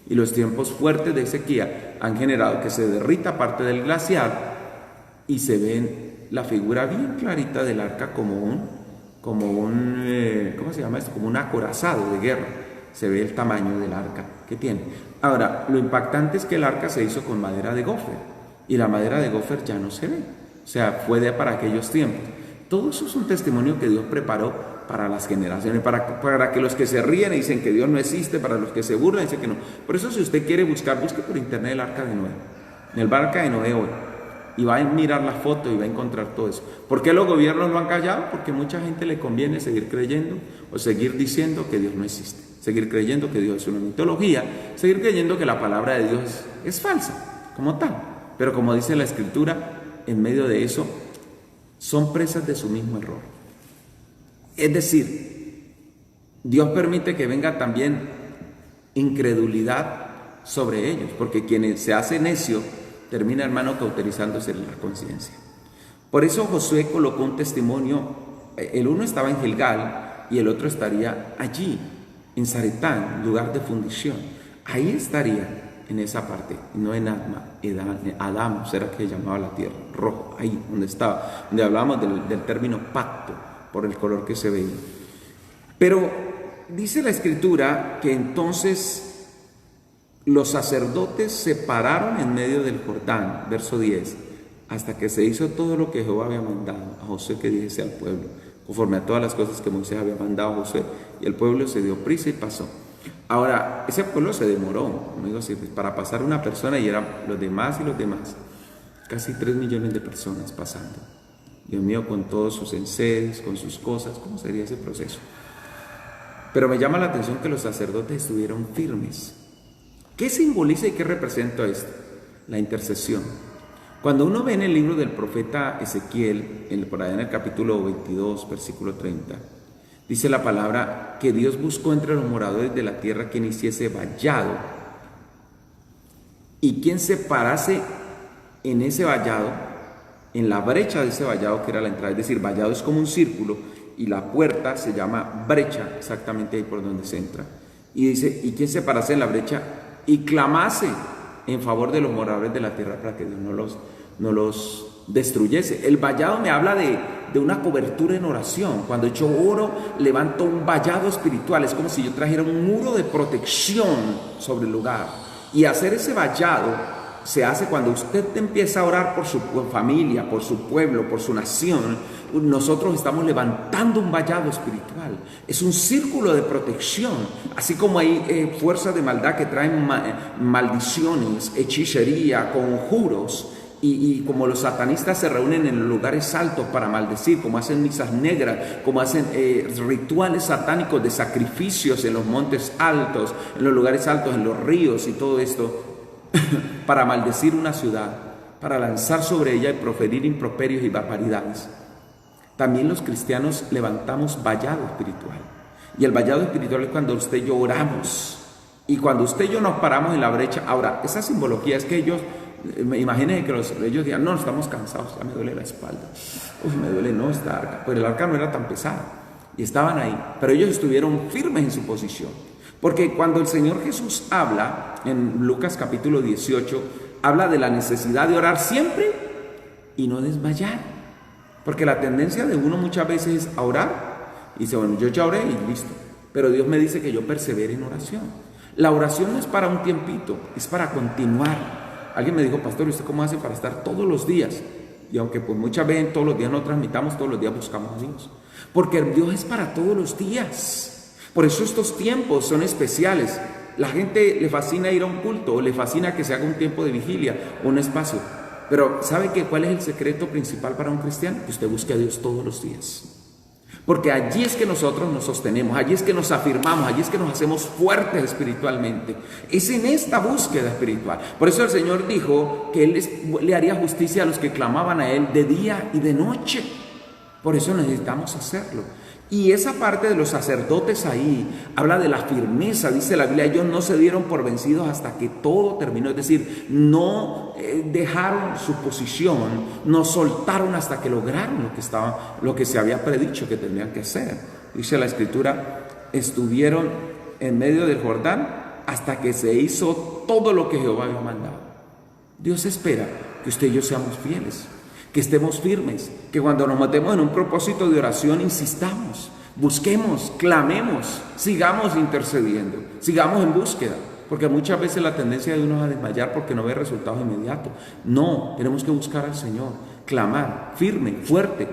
Y los tiempos fuertes de sequía han generado que se derrita parte del glaciar y se ve la figura bien clarita del arca como un ¿cómo se llama esto? Como un acorazado de guerra. Se ve el tamaño del arca que tiene. Ahora, lo impactante es que el arca se hizo con madera de gofer y la madera de gofer ya no se ve. O sea, fue para aquellos tiempos. Todo eso es un testimonio que Dios preparó para las generaciones, para que los que se ríen y dicen que Dios no existe, para los que se burlan y dicen que no. Por eso, si usted quiere buscar, busque por internet el arca de Noé, el arca de Noé hoy, y va a mirar la foto y va a encontrar todo eso. ¿Por qué los gobiernos lo han callado? Porque a mucha gente le conviene seguir creyendo o seguir diciendo que Dios no existe, seguir creyendo que Dios es una mitología, seguir creyendo que la palabra de Dios es falsa, como tal. Pero como dice la Escritura, en medio de eso, son presas de su mismo error. Es decir, Dios permite que venga también incredulidad sobre ellos, porque quien se hace necio termina, hermano, cauterizándose la conciencia. Por eso Josué colocó un testimonio, el uno estaba en Gilgal y el otro estaría allí, en Zaretán, lugar de fundición. Ahí estaría, en esa parte, no en Adán, será que llamaba la tierra, rojo, ahí donde estaba, donde hablábamos del término pacto, por el color que se veía. Pero dice la Escritura que entonces los sacerdotes se pararon en medio del Jordán, verso 10, hasta que se hizo todo lo que Jehová había mandado a Josué que dijese al pueblo, conforme a todas las cosas que Moisés había mandado a Josué, y el pueblo se dio prisa y pasó. Ahora, ese pueblo se demoró, amigos, para pasar una persona y eran los demás, casi 3 millones de personas pasando. Dios mío, con todos sus enseres, con sus cosas, ¿cómo sería ese proceso? Pero me llama la atención que los sacerdotes estuvieron firmes. ¿Qué simboliza y qué representa esto? La intercesión. Cuando uno ve en el libro del profeta Ezequiel, por allá en el capítulo 22, versículo 30, dice la palabra que Dios buscó entre los moradores de la tierra quien hiciese vallado y quien se parase en ese vallado, en la brecha de ese vallado que era la entrada. Es decir, vallado es como un círculo y la puerta se llama brecha, exactamente ahí por donde se entra. Y dice, y quien se parase en la brecha y clamase en favor de los moradores de la tierra para que Dios no los destruyese. El vallado me habla de una cobertura en oración. Cuando yo oro, levanto un vallado espiritual. Es como si yo trajera un muro de protección sobre el lugar. Y hacer ese vallado se hace cuando usted empieza a orar por su familia, por su pueblo, por su nación. Nosotros estamos levantando un vallado espiritual. Es un círculo de protección. Así como hay fuerzas de maldad que traen maldiciones, hechicería, conjuros. Y como los satanistas se reúnen en los lugares altos para maldecir, como hacen misas negras, como hacen rituales satánicos de sacrificios en los montes altos, en los lugares altos, en los ríos y todo esto, para maldecir una ciudad, para lanzar sobre ella y proferir improperios y barbaridades. También los cristianos levantamos vallado espiritual. Y el vallado espiritual es cuando usted y yo oramos. Y cuando usted y yo nos paramos en la brecha. Ahora, esa simbología es que ellos, imagínense que ellos digan, no, estamos cansados, ya me duele la espalda. Uy, me duele, no, esta arca. Pero el arca no era tan pesada. Y estaban ahí. Pero ellos estuvieron firmes en su posición. Porque cuando el Señor Jesús habla, en Lucas capítulo 18, habla de la necesidad de orar siempre y no desmayar. Porque la tendencia de uno muchas veces es a orar y dice, bueno, yo ya oré y listo. Pero Dios me dice que yo persevere en oración. La oración no es para un tiempito, es para continuar. Alguien me dijo, pastor, ¿y usted cómo hace para estar todos los días? Y aunque pues muchas veces todos los días no transmitamos, todos los días buscamos a Dios. Porque Dios es para todos los días. Por eso estos tiempos son especiales. La gente le fascina ir a un culto, o le fascina que se haga un tiempo de vigilia, un espacio. Pero ¿sabe cuál es el secreto principal para un cristiano? Que usted busque a Dios todos los días. Porque allí es que nosotros nos sostenemos, allí es que nos afirmamos, allí es que nos hacemos fuertes espiritualmente. Es en esta búsqueda espiritual. Por eso el Señor dijo que Él le haría justicia a los que clamaban a Él de día y de noche. Por eso necesitamos hacerlo. Y esa parte de los sacerdotes ahí habla de la firmeza. Dice la Biblia, ellos no se dieron por vencidos hasta que todo terminó. Es decir, no dejaron su posición, no soltaron hasta que lograron lo que se había predicho que tenían que hacer. Dice la Escritura, estuvieron en medio del Jordán hasta que se hizo todo lo que Jehová había mandado. Dios espera que usted y yo seamos fieles, que estemos firmes, que cuando nos metemos en un propósito de oración insistamos, busquemos, clamemos, sigamos intercediendo, sigamos en búsqueda, porque muchas veces la tendencia de uno es a desmayar porque no ve resultados inmediatos. No, tenemos que buscar al Señor, clamar, firme, fuerte,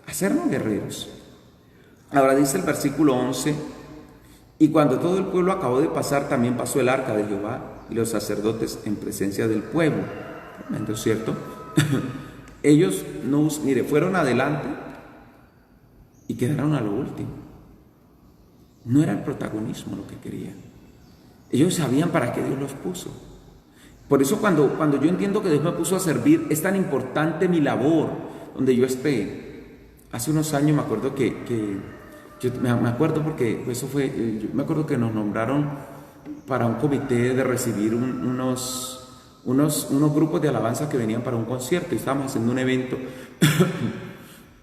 hacernos guerreros. Ahora dice el versículo 11, y cuando todo el pueblo acabó de pasar, también pasó el arca de Jehová y los sacerdotes en presencia del pueblo. Tremendo, ¿cierto? Ellos fueron adelante y quedaron a lo último. No era el protagonismo lo que querían. Ellos sabían para qué Dios los puso. Por eso cuando yo entiendo que Dios me puso a servir, es tan importante mi labor donde yo esté. Hace unos años me acuerdo me acuerdo porque eso fue, yo me acuerdo que nos nombraron para un comité de recibir unos grupos de alabanza que venían para un concierto y estábamos haciendo un evento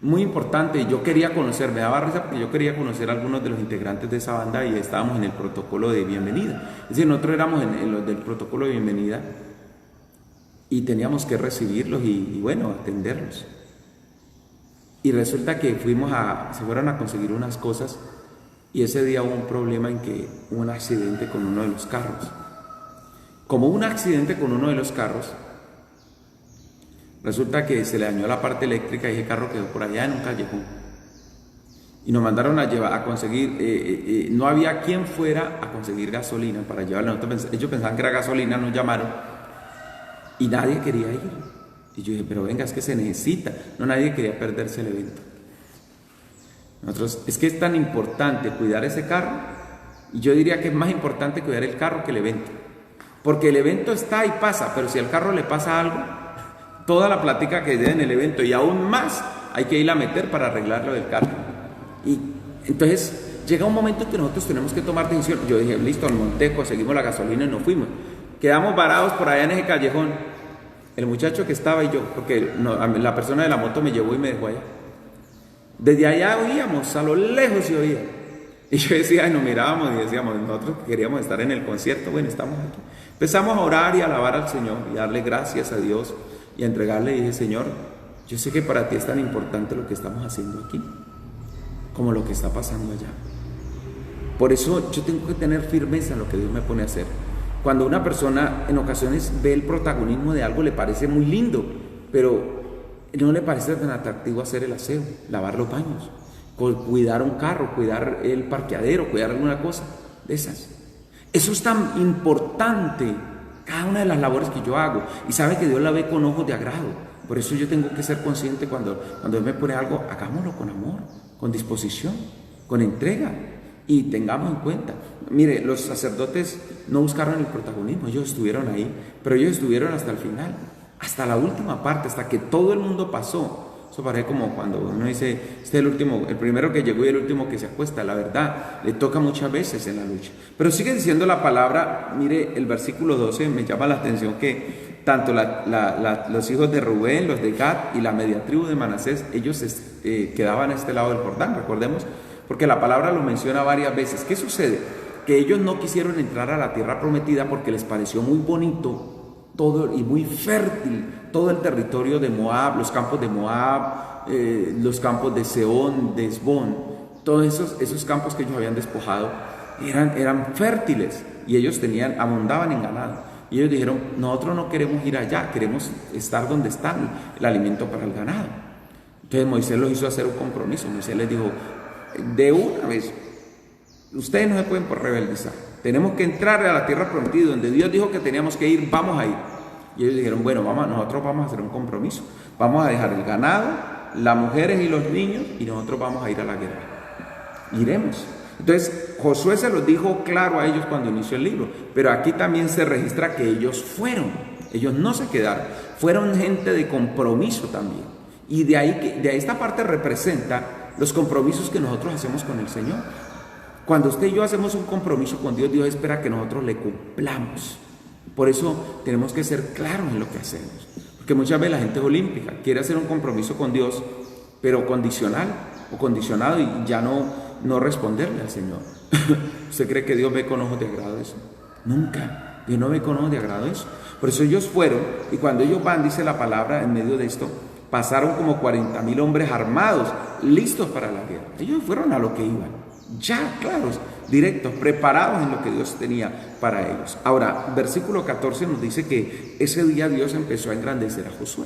muy importante. Yo quería conocer, me daba risa porque yo quería conocer a algunos de los integrantes de esa banda y estábamos en el protocolo de bienvenida. Es decir, nosotros éramos en los del protocolo de bienvenida y teníamos que recibirlos y bueno, atenderlos. Y resulta que se fueron a conseguir unas cosas y ese día hubo un problema en que hubo un accidente con uno de los carros. Como un accidente con uno de los carros, resulta que se le dañó la parte eléctrica y ese carro quedó por allá en un callejón. Y nos mandaron a conseguir, no había quien fuera a conseguir gasolina para llevarlo. Ellos pensaban que era gasolina, nos llamaron y nadie quería ir. Y yo dije, pero venga, es que se necesita. No, nadie quería perderse el evento. Es que es tan importante cuidar ese carro, y yo diría que es más importante cuidar el carro que el evento. Porque el evento está y pasa, pero si al carro le pasa algo, toda la plática que dé en el evento y aún más hay que ir a meter para arreglarlo del carro. Y entonces llega un momento en que nosotros tenemos que tomar decisión. Yo dije, listo, al Montejo, seguimos la gasolina y nos fuimos. Quedamos varados por allá en ese callejón. El muchacho que estaba y yo, porque la persona de la moto me llevó y me dejó allá. Desde allá oíamos, a lo lejos se oía. Y yo decía, y nos mirábamos y decíamos, nosotros queríamos estar en el concierto, bueno, estamos aquí. Empezamos a orar y a alabar al Señor y a darle gracias a Dios y a entregarle. Y dije, Señor, yo sé que para ti es tan importante lo que estamos haciendo aquí como lo que está pasando allá. Por eso yo tengo que tener firmeza en lo que Dios me pone a hacer. Cuando una persona en ocasiones ve el protagonismo de algo, le parece muy lindo, pero no le parece tan atractivo hacer el aseo, lavar los baños, cuidar un carro, cuidar el parqueadero, cuidar alguna cosa de esas. Eso es tan importante, cada una de las labores que yo hago, y sabe que Dios la ve con ojos de agrado. Por eso yo tengo que ser consciente cuando Él me pone algo, hagámoslo con amor, con disposición, con entrega, y tengamos en cuenta. Mire, los sacerdotes no buscaron el protagonismo, ellos estuvieron ahí, pero ellos estuvieron hasta el final, hasta la última parte, hasta que todo el mundo pasó. Eso parece como cuando uno dice, este es el último, el primero que llegó y el último que se acuesta. La verdad, le toca muchas veces en la lucha. Pero sigue diciendo la palabra. Mire, el versículo 12 me llama la atención que tanto los hijos de Rubén, los de Gad y la media tribu de Manasés, ellos quedaban a este lado del Jordán, recordemos, porque la palabra lo menciona varias veces. ¿Qué sucede? Que ellos no quisieron entrar a la tierra prometida porque les pareció muy bonito todo y muy fértil todo el territorio de Moab, los campos de Moab, los campos de Seón, de Esbón, todos esos campos que ellos habían despojado eran fértiles y ellos abundaban en ganado. Y ellos dijeron, nosotros no queremos ir allá, queremos estar donde está el alimento para el ganado. Entonces Moisés los hizo hacer un compromiso. Moisés les dijo, de una vez, ustedes no se pueden rebeldizar. tenemos que entrar a la tierra prometida, donde Dios dijo que teníamos que ir, vamos a ir. Y ellos dijeron, bueno, nosotros vamos a hacer un compromiso, vamos a dejar el ganado, las mujeres y los niños, y nosotros vamos a ir a la guerra. Iremos. Entonces, Josué se los dijo claro a ellos cuando inició el libro, pero aquí también se registra que ellos fueron, ellos no se quedaron, fueron gente de compromiso también. Y de ahí esta parte representa los compromisos que nosotros hacemos con el Señor. Cuando usted y yo hacemos un compromiso con Dios, Dios espera que nosotros le cumplamos. Por eso tenemos que ser claros en lo que hacemos. Porque muchas veces la gente es olímpica, quiere hacer un compromiso con Dios, pero condicional o condicionado, y ya no responderle al Señor. ¿Usted cree que Dios ve con ojos de agrado eso? Nunca. Dios no ve con ojos de agrado eso. Por eso ellos fueron, y cuando ellos van, dice la palabra en medio de esto, pasaron como 40,000 hombres armados, listos para la guerra. Ellos fueron a lo que iban, ya claros, directos, preparados en lo que Dios tenía para ellos. Ahora, versículo 14 nos dice que ese día Dios empezó a engrandecer a Josué.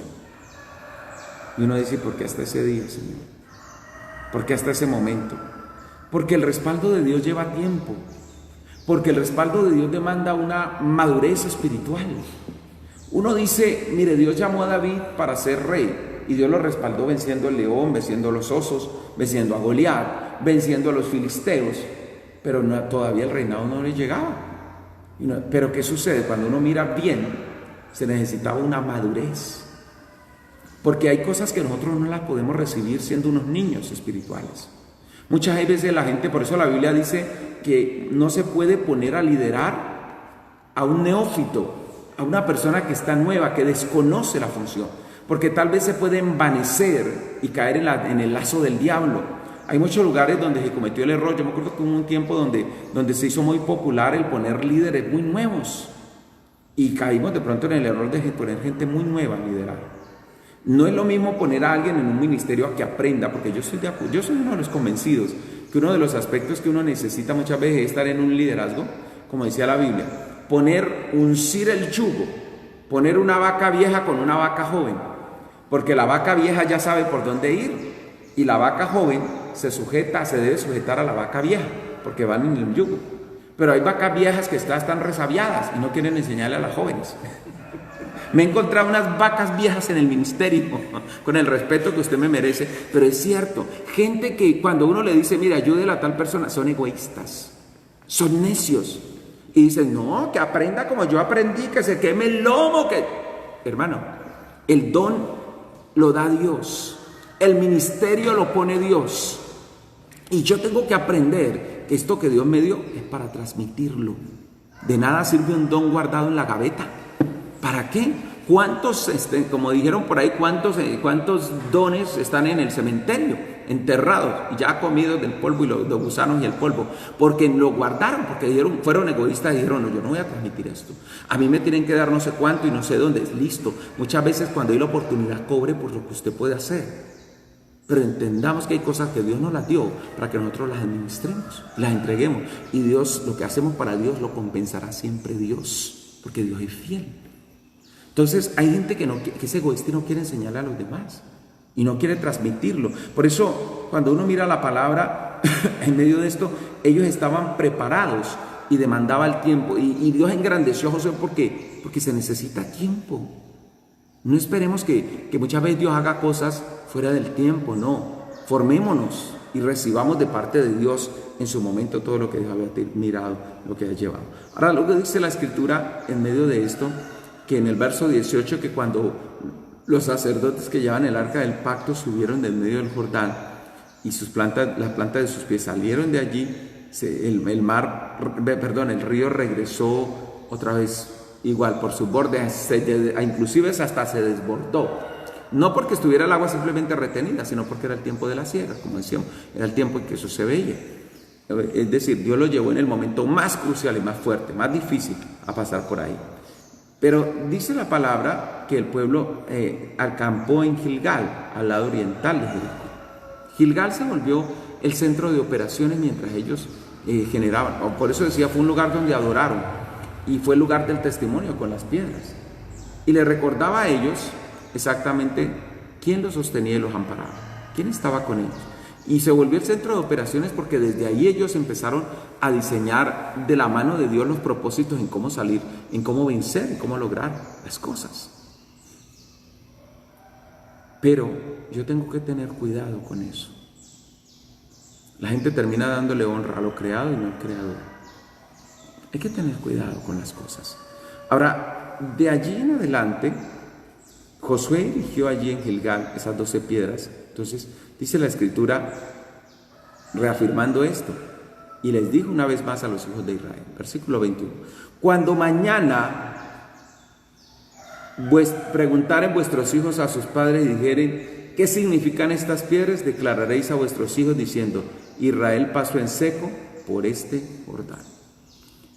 Y uno dice, ¿por qué hasta ese día, Señor? ¿Por qué hasta ese momento? Porque el respaldo de Dios lleva tiempo. Porque el respaldo de Dios demanda una madurez espiritual. Uno dice, mire, Dios llamó a David para ser rey. Y Dios lo respaldó venciendo al león, venciendo a los osos, venciendo a Goliat, venciendo a los filisteos. Pero todavía el reinado no le llegaba. Pero ¿qué sucede? Cuando uno mira bien, se necesitaba una madurez. Porque hay cosas que nosotros no las podemos recibir siendo unos niños espirituales. Muchas veces la gente, por eso la Biblia dice que no se puede poner a liderar a un neófito, a una persona que está nueva, que desconoce la función, porque tal vez se puede envanecer y caer en el lazo del diablo. Hay muchos lugares donde se cometió el error. Yo me acuerdo que hubo un tiempo donde se hizo muy popular el poner líderes muy nuevos, y caímos de pronto en el error de poner gente muy nueva a liderar. No es lo mismo poner a alguien en un ministerio a que aprenda, porque yo soy uno de los convencidos que uno de los aspectos que uno necesita muchas veces es estar en un liderazgo, como decía la Biblia, uncir el yugo, poner una vaca vieja con una vaca joven, porque la vaca vieja ya sabe por dónde ir, y la vaca joven se debe sujetar a la vaca vieja, porque van en el yugo. Pero hay vacas viejas que están resabiadas y no quieren enseñarle a las jóvenes. Me he encontrado unas vacas viejas en el ministerio, con el respeto que usted me merece, pero es cierto, gente que cuando uno le dice, mira, ayúdele a tal persona, son egoístas, son necios, y dicen, no, que aprenda como yo aprendí, que se queme el lomo, Hermano, el don lo da Dios, el ministerio lo pone Dios, y yo tengo que aprender que esto que Dios me dio es para transmitirlo. De nada sirve un don guardado en la gaveta. ¿Para qué? ¿Cuántos, como dijeron por ahí, cuántos dones están en el cementerio, enterrados y ya comidos del polvo y los gusanos y el polvo? Porque lo guardaron, porque fueron egoístas y dijeron, no, yo no voy a transmitir esto. A mí me tienen que dar no sé cuánto y no sé dónde. Listo. Muchas veces cuando hay la oportunidad, cobre por lo que usted puede hacer. Pero entendamos que hay cosas que Dios nos las dio para que nosotros las administremos, las entreguemos. Y Dios, lo que hacemos para Dios, lo compensará siempre Dios, porque Dios es fiel. Entonces hay gente que es egoísta y no quiere enseñarle a los demás y no quiere transmitirlo. Por eso cuando uno mira la palabra en medio de esto, ellos estaban preparados y demandaba el tiempo. Y Dios engrandeció a Josué porque se necesita tiempo. No esperemos que muchas veces Dios haga cosas fuera del tiempo, no. Formémonos y recibamos de parte de Dios en su momento todo lo que Dios había mirado, lo que ha llevado. Ahora, lo que dice la Escritura en medio de esto, que en el verso 18, que cuando los sacerdotes que llevan el arca del pacto subieron del medio del Jordán y la planta de sus pies salieron de allí, el río regresó otra vez igual por sus bordes, inclusive hasta se desbordó. No porque estuviera el agua simplemente retenida, sino porque era el tiempo de la siega, como decíamos, era el tiempo en que eso se veía. Es decir, Dios lo llevó en el momento más crucial y más fuerte, más difícil a pasar por ahí. Pero dice la palabra que el pueblo acampó en Gilgal, al lado oriental de Jericó. Gilgal se volvió el centro de operaciones mientras ellos generaban. Por eso decía, fue un lugar donde adoraron y fue el lugar del testimonio con las piedras. Y le recordaba a ellos exactamente quién los sostenía y los amparaba, quién estaba con ellos. Y se volvió el centro de operaciones porque desde ahí ellos empezaron a diseñar de la mano de Dios los propósitos en cómo salir, en cómo vencer, en cómo lograr las cosas. Pero yo tengo que tener cuidado con eso. La gente termina dándole honra a lo creado y no al creador. Hay que tener cuidado con las cosas. Ahora, de allí en adelante, Josué erigió allí en Gilgal esas 12 piedras. Entonces, dice la Escritura, reafirmando esto, y les dijo una vez más a los hijos de Israel, versículo 21, cuando mañana preguntaren vuestros hijos a sus padres y dijeren, ¿qué significan estas piedras? Declararéis a vuestros hijos diciendo, Israel pasó en seco por este Jordán.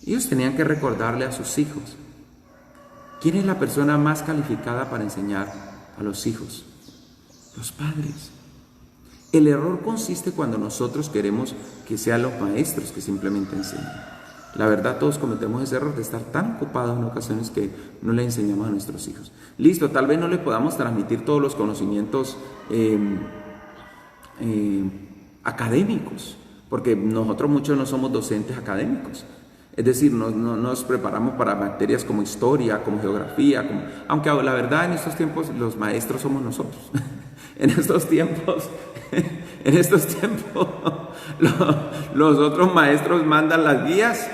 Ellos tenían que recordarle a sus hijos. ¿Quién es la persona más calificada para enseñar a los hijos? Los padres. El error consiste cuando nosotros queremos que sean los maestros que simplemente enseñan. La verdad, todos cometemos ese error de estar tan ocupados en ocasiones que no le enseñamos a nuestros hijos. Listo, tal vez no le podamos transmitir todos los conocimientos académicos, porque nosotros muchos no somos docentes académicos. Es decir, no nos preparamos para materias como historia, como geografía, aunque la verdad en estos tiempos los maestros somos nosotros. En estos tiempos los otros maestros mandan las guías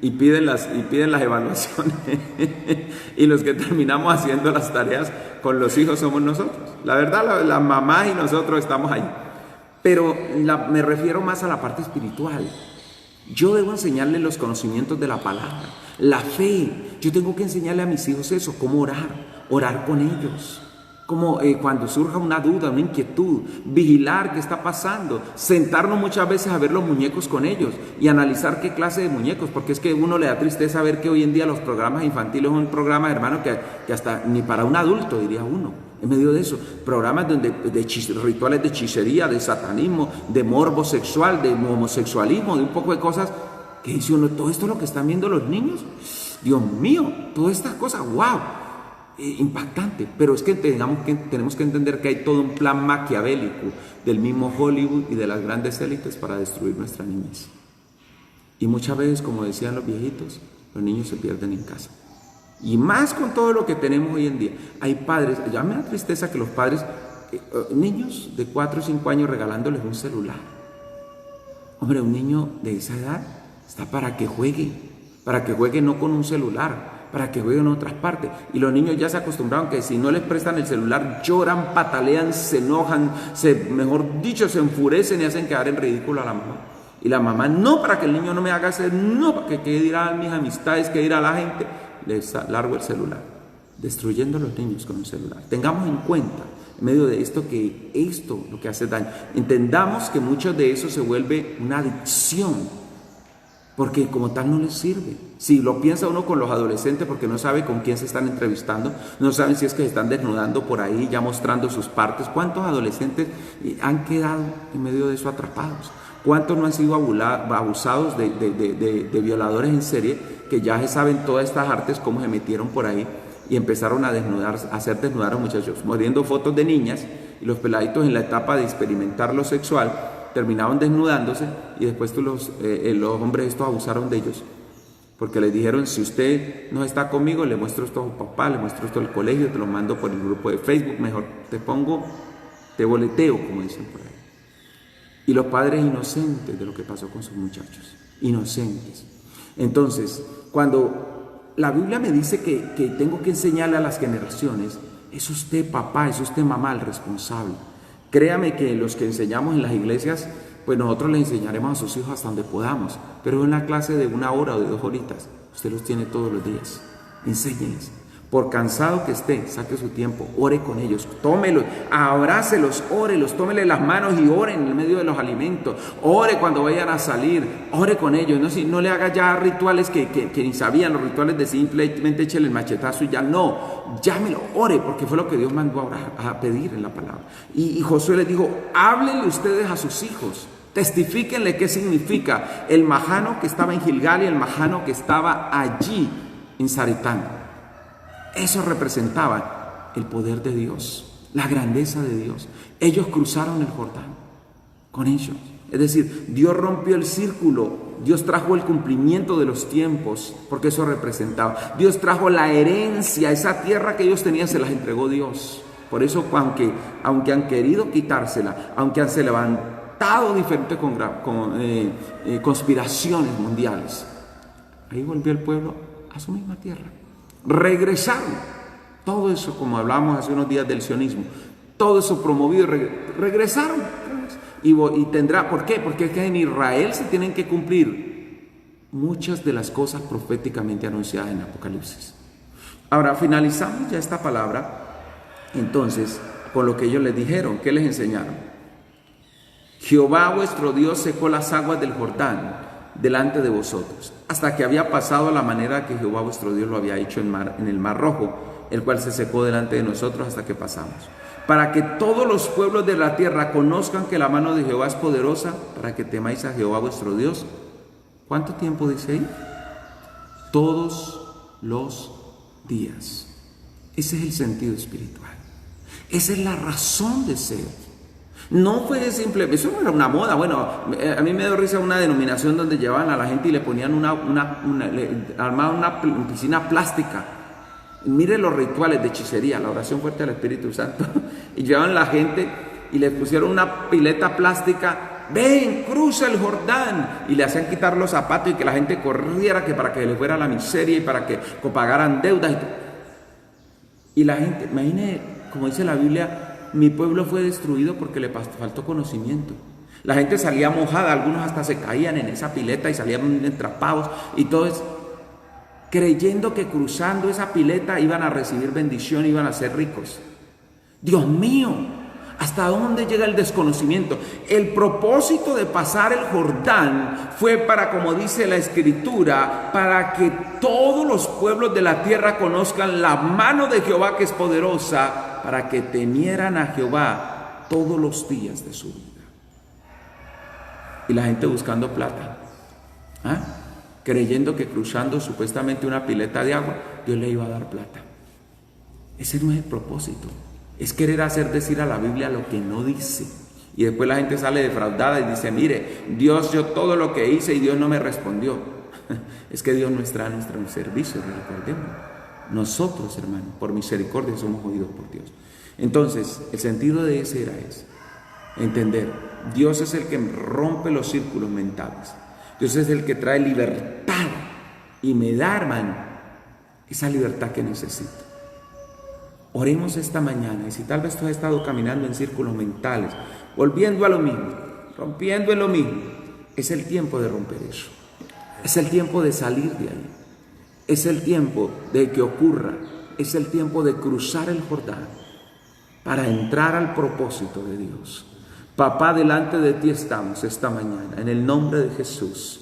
y piden las evaluaciones y los que terminamos haciendo las tareas con los hijos somos nosotros. La verdad, la mamá y nosotros estamos ahí. Pero me refiero más a la parte espiritual. Yo debo enseñarles los conocimientos de la palabra, la fe. Yo tengo que enseñarle a mis hijos eso, cómo orar con ellos. Como cuando surja una duda, una inquietud, vigilar qué está pasando, sentarnos muchas veces a ver los muñecos con ellos y analizar qué clase de muñecos, porque es que uno le da tristeza ver que hoy en día los programas infantiles son programas, hermano, que hasta ni para un adulto, diría uno, en medio de eso, programas de rituales de hechicería, de satanismo, de morbo sexual, de homosexualismo, de un poco de cosas, que dice uno, todo esto es lo que están viendo los niños, Dios mío, todas estas cosas, wow. Impactante, pero es que tenemos que entender que hay todo un plan maquiavélico del mismo Hollywood y de las grandes élites para destruir nuestra niñez. Y muchas veces, como decían los viejitos, los niños se pierden en casa. Y más con todo lo que tenemos hoy en día. Hay padres, ya me da tristeza que los padres, niños de 4 o 5 años regalándoles un celular. Hombre, un niño de esa edad está para que juegue no con un celular, para que jueguen en otras partes. Y los niños ya se acostumbraron que si no les prestan el celular, lloran, patalean, se enojan, mejor dicho, se enfurecen y hacen quedar en ridículo a la mamá. Y la mamá, no, para que el niño no me haga hacer, no, para que qué dirán mis amistades, qué dirá la gente, les largo el celular, destruyendo a los niños con un celular. Tengamos en cuenta, en medio de esto, que esto lo que hace daño. Entendamos que mucho de eso se vuelve una adicción, porque como tal no les sirve. Si lo piensa uno con los adolescentes, porque no sabe con quién se están entrevistando, no saben si es que se están desnudando por ahí, ya mostrando sus partes. ¿Cuántos adolescentes han quedado en medio de eso atrapados? ¿Cuántos no han sido abusados de violadores en serie, que ya se saben todas estas artes, cómo se metieron por ahí y empezaron a hacer desnudar a muchachos, muriendo fotos de niñas, y los peladitos en la etapa de experimentar lo sexual terminaban desnudándose, y después los hombres estos abusaron de ellos, porque les dijeron, si usted no está conmigo, le muestro esto a su papá, le muestro esto al colegio, te lo mando por el grupo de Facebook, mejor te boleteo, como dicen por ahí. Y los padres inocentes de lo que pasó con sus muchachos, inocentes. Entonces, cuando la Biblia me dice que tengo que enseñarle a las generaciones, es usted papá, es usted mamá el responsable. Créame que los que enseñamos en las iglesias, pues nosotros les enseñaremos a sus hijos hasta donde podamos, pero en una clase de 1 hora o de 2 horitas, usted los tiene todos los días. Enséñeles. Por cansado que esté, saque su tiempo, ore con ellos, tómelos, abrácelos, órelos, tómele las manos y ore en el medio de los alimentos, ore cuando vayan a salir, ore con ellos, no le haga ya rituales que ni sabían, los rituales de simplemente échele el machetazo y ya no, llámelo, ore, porque fue lo que Dios mandó a pedir en la palabra. Y Josué les dijo, háblenle ustedes a sus hijos, testifíquenle qué significa el majano que estaba en Gilgal y el majano que estaba allí en Zaretán. Eso representaba el poder de Dios, la grandeza de Dios. Ellos cruzaron el Jordán. con ellos. Es decir, Dios rompió el círculo, Dios trajo el cumplimiento de los tiempos, porque eso representaba. Dios trajo la herencia, esa tierra que ellos tenían se las entregó Dios. Por eso, aunque han querido quitársela, aunque han se levantado diferentes conspiraciones mundiales, ahí volvió el pueblo a su misma tierra. Regresaron. Todo eso, como hablamos hace unos días del sionismo, todo eso promovido, regresaron. Y tendrá, ¿por qué? Porque es que en Israel se tienen que cumplir muchas de las cosas proféticamente anunciadas en Apocalipsis. Ahora, finalizamos ya esta palabra, entonces, con lo que ellos les dijeron. ¿Qué les enseñaron? Jehová vuestro Dios secó las aguas del Jordán delante de vosotros, hasta que había pasado la manera que Jehová vuestro Dios lo había hecho en el mar Rojo, el cual se secó delante de nosotros hasta que pasamos. Para que todos los pueblos de la tierra conozcan que la mano de Jehová es poderosa, para que temáis a Jehová vuestro Dios. ¿Cuánto tiempo dice ahí? Todos los días. Ese es el sentido espiritual. Esa es la razón de ser. No fue simple, eso no era una moda. Bueno, a mí me dio risa una denominación donde llevaban a la gente y le ponían armaban una piscina plástica. Mire los rituales de hechicería, la oración fuerte al Espíritu Santo. Y llevaban a la gente y le pusieron una pileta plástica. Ven, cruza el Jordán. Y le hacían quitar los zapatos y que la gente corriera, que para que le fuera la miseria y para que pagaran deudas. Y la gente, imagine, como dice la Biblia, mi pueblo fue destruido porque le faltó conocimiento. La gente salía mojada, algunos hasta se caían en esa pileta y salían entrapados y todo eso, creyendo que cruzando esa pileta iban a recibir bendición, iban a ser ricos. Dios mío, ¿hasta dónde llega el desconocimiento? El propósito de pasar el Jordán fue para, como dice la Escritura, para que todos los pueblos de la tierra conozcan la mano de Jehová que es poderosa, para que temieran a Jehová todos los días de su vida. Y la gente buscando plata, creyendo que cruzando supuestamente una pileta de agua, Dios le iba a dar plata. Ese no es el propósito. Es querer hacer decir a la Biblia lo que no dice. Y después la gente sale defraudada y dice, mire, Dios, yo todo lo que hice y Dios no me respondió. Es que Dios no está a nuestro servicio, recordemos. Nosotros, hermanos, por misericordia somos oídos por Dios. Entonces, el sentido de ese era ese. Entender, Dios es el que rompe los círculos mentales. Dios es el que trae libertad y me da, hermano, esa libertad que necesito. Oremos esta mañana, y si tal vez tú has estado caminando en círculos mentales, volviendo a lo mismo, rompiendo en lo mismo, es el tiempo de romper eso. Es el tiempo de salir de ahí. Es el tiempo de que ocurra. Es el tiempo de cruzar el Jordán para entrar al propósito de Dios. Papá, delante de ti estamos esta mañana, en el nombre de Jesús.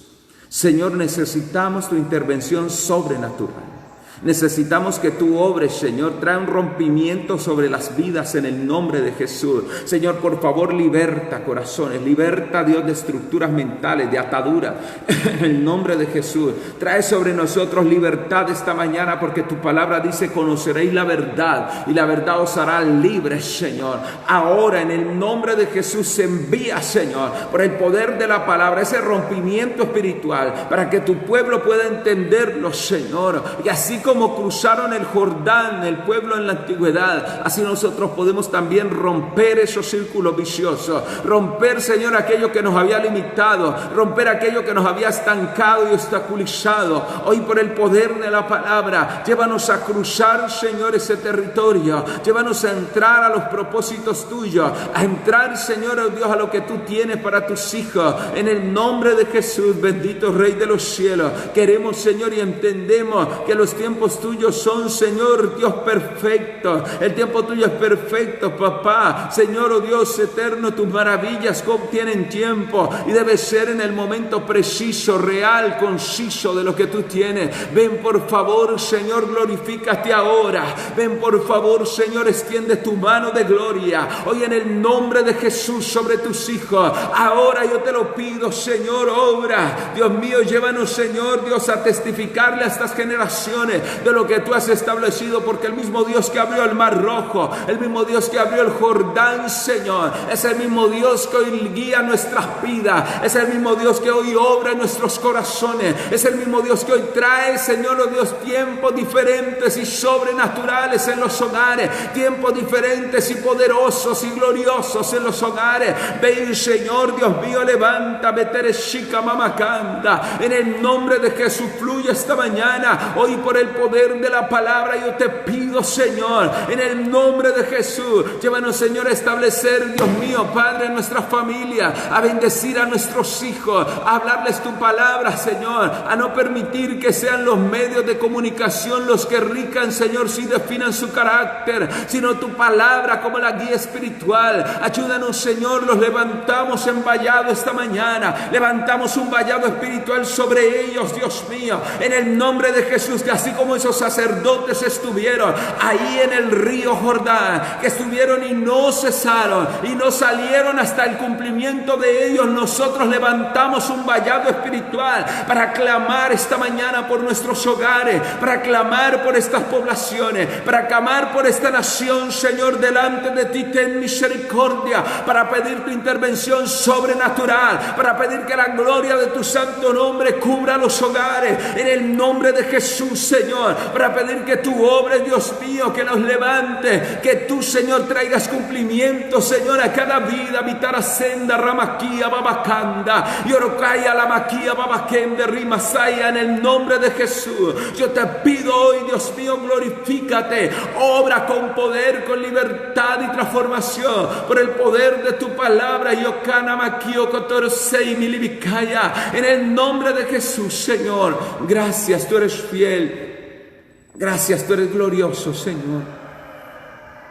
Señor, necesitamos tu intervención sobrenatural. Necesitamos que tú obres, Señor, trae un rompimiento sobre las vidas en el nombre de Jesús. Señor, por favor, liberta corazones, liberta, Dios, de estructuras mentales, de ataduras, en el nombre de Jesús. Trae sobre nosotros libertad esta mañana, porque tu palabra dice, conoceréis la verdad y la verdad os hará libres, Señor. Ahora, en el nombre de Jesús, se envía, Señor, por el poder de la palabra, ese rompimiento espiritual, para que tu pueblo pueda entenderlo, Señor, y así como cruzaron el Jordán, el pueblo en la antigüedad, así nosotros podemos también romper esos círculos viciosos, romper, Señor, aquello que nos había limitado, romper aquello que nos había estancado y obstaculizado. Hoy, por el poder de la palabra, llévanos a cruzar, Señor, ese territorio, llévanos a entrar a los propósitos tuyos, a entrar, Señor, oh Dios, a lo que tú tienes para tus hijos, en el nombre de Jesús. Bendito Rey de los cielos, queremos, Señor, y entendemos que los tiempos tuyos son, Señor, Dios perfecto. El tiempo tuyo es perfecto, papá. Señor, oh Dios eterno, tus maravillas tienen tiempo y debe ser en el momento preciso, real, conciso de lo que tú tienes. Ven, por favor, Señor, glorifícate ahora. Ven, por favor, Señor, extiende tu mano de gloria hoy en el nombre de Jesús sobre tus hijos. Ahora yo te lo pido, Señor, obra. Dios mío, llévanos, Señor, Dios, a testificarle a estas generaciones de lo que tú has establecido, porque el mismo Dios que abrió el Mar Rojo, el mismo Dios que abrió el Jordán, Señor, es el mismo Dios que hoy guía nuestras vidas, es el mismo Dios que hoy obra en nuestros corazones, es el mismo Dios que hoy trae, Señor, oh Dios, tiempos diferentes y sobrenaturales en los hogares, tiempos diferentes y poderosos y gloriosos en los hogares. Ven, Señor, Dios mío, levántame, Tereshika Mamacanda, en el nombre de Jesús, fluye esta mañana, hoy por el poder de la palabra. Yo te pido, Señor, en el nombre de Jesús, llévanos, Señor, a establecer, Dios mío, Padre, en nuestra familia, a bendecir a nuestros hijos, a hablarles tu palabra, Señor, a no permitir que sean los medios de comunicación los que enriquezcan, Señor, si definan su carácter, sino tu palabra como la guía espiritual. Ayúdanos, Señor, los levantamos en vallado esta mañana, levantamos un vallado espiritual sobre ellos, Dios mío, en el nombre de Jesús, que así como esos sacerdotes estuvieron ahí en el río Jordán, que estuvieron y no cesaron y no salieron hasta el cumplimiento de ellos, nosotros levantamos un vallado espiritual para clamar esta mañana por nuestros hogares, para clamar por estas poblaciones, para clamar por esta nación, Señor, delante de ti. Ten misericordia, para pedir tu intervención sobrenatural, para pedir que la gloria de tu santo nombre cubra los hogares, en el nombre de Jesús, Señor, para pedir que tu obra, Dios mío, que nos levante, que tú, Señor, traigas cumplimiento, Señor, a cada vida. Vitarasenda Ramaquía Babacanda, Yorokaya Lamaquía Babakende Rimasaya, en el nombre de Jesús. Yo te pido hoy, Dios mío, glorifícate, obra con poder, con libertad y transformación, por el poder de tu palabra. Yokana Maquio Kotorosei Milibikaya, en el nombre de Jesús, Señor. Gracias, tú eres fiel. Gracias, tú eres glorioso, Señor.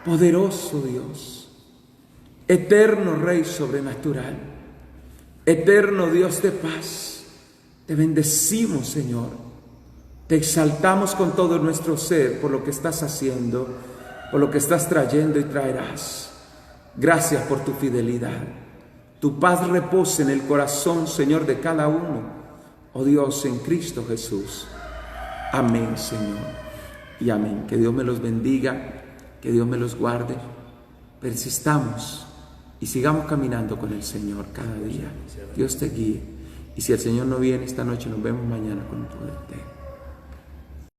Poderoso Dios, eterno Rey sobrenatural, eterno Dios de paz. Te bendecimos, Señor. Te exaltamos con todo nuestro ser por lo que estás haciendo, por lo que estás trayendo y traerás. Gracias por tu fidelidad. Tu paz repose en el corazón, Señor, de cada uno, oh Dios, en Cristo Jesús. Amén, Señor. Y amén. Que Dios me los bendiga, que Dios me los guarde. Persistamos y sigamos caminando con el Señor cada día. Dios te guíe. Y si el Señor no viene esta noche, nos vemos mañana con el poder de Él.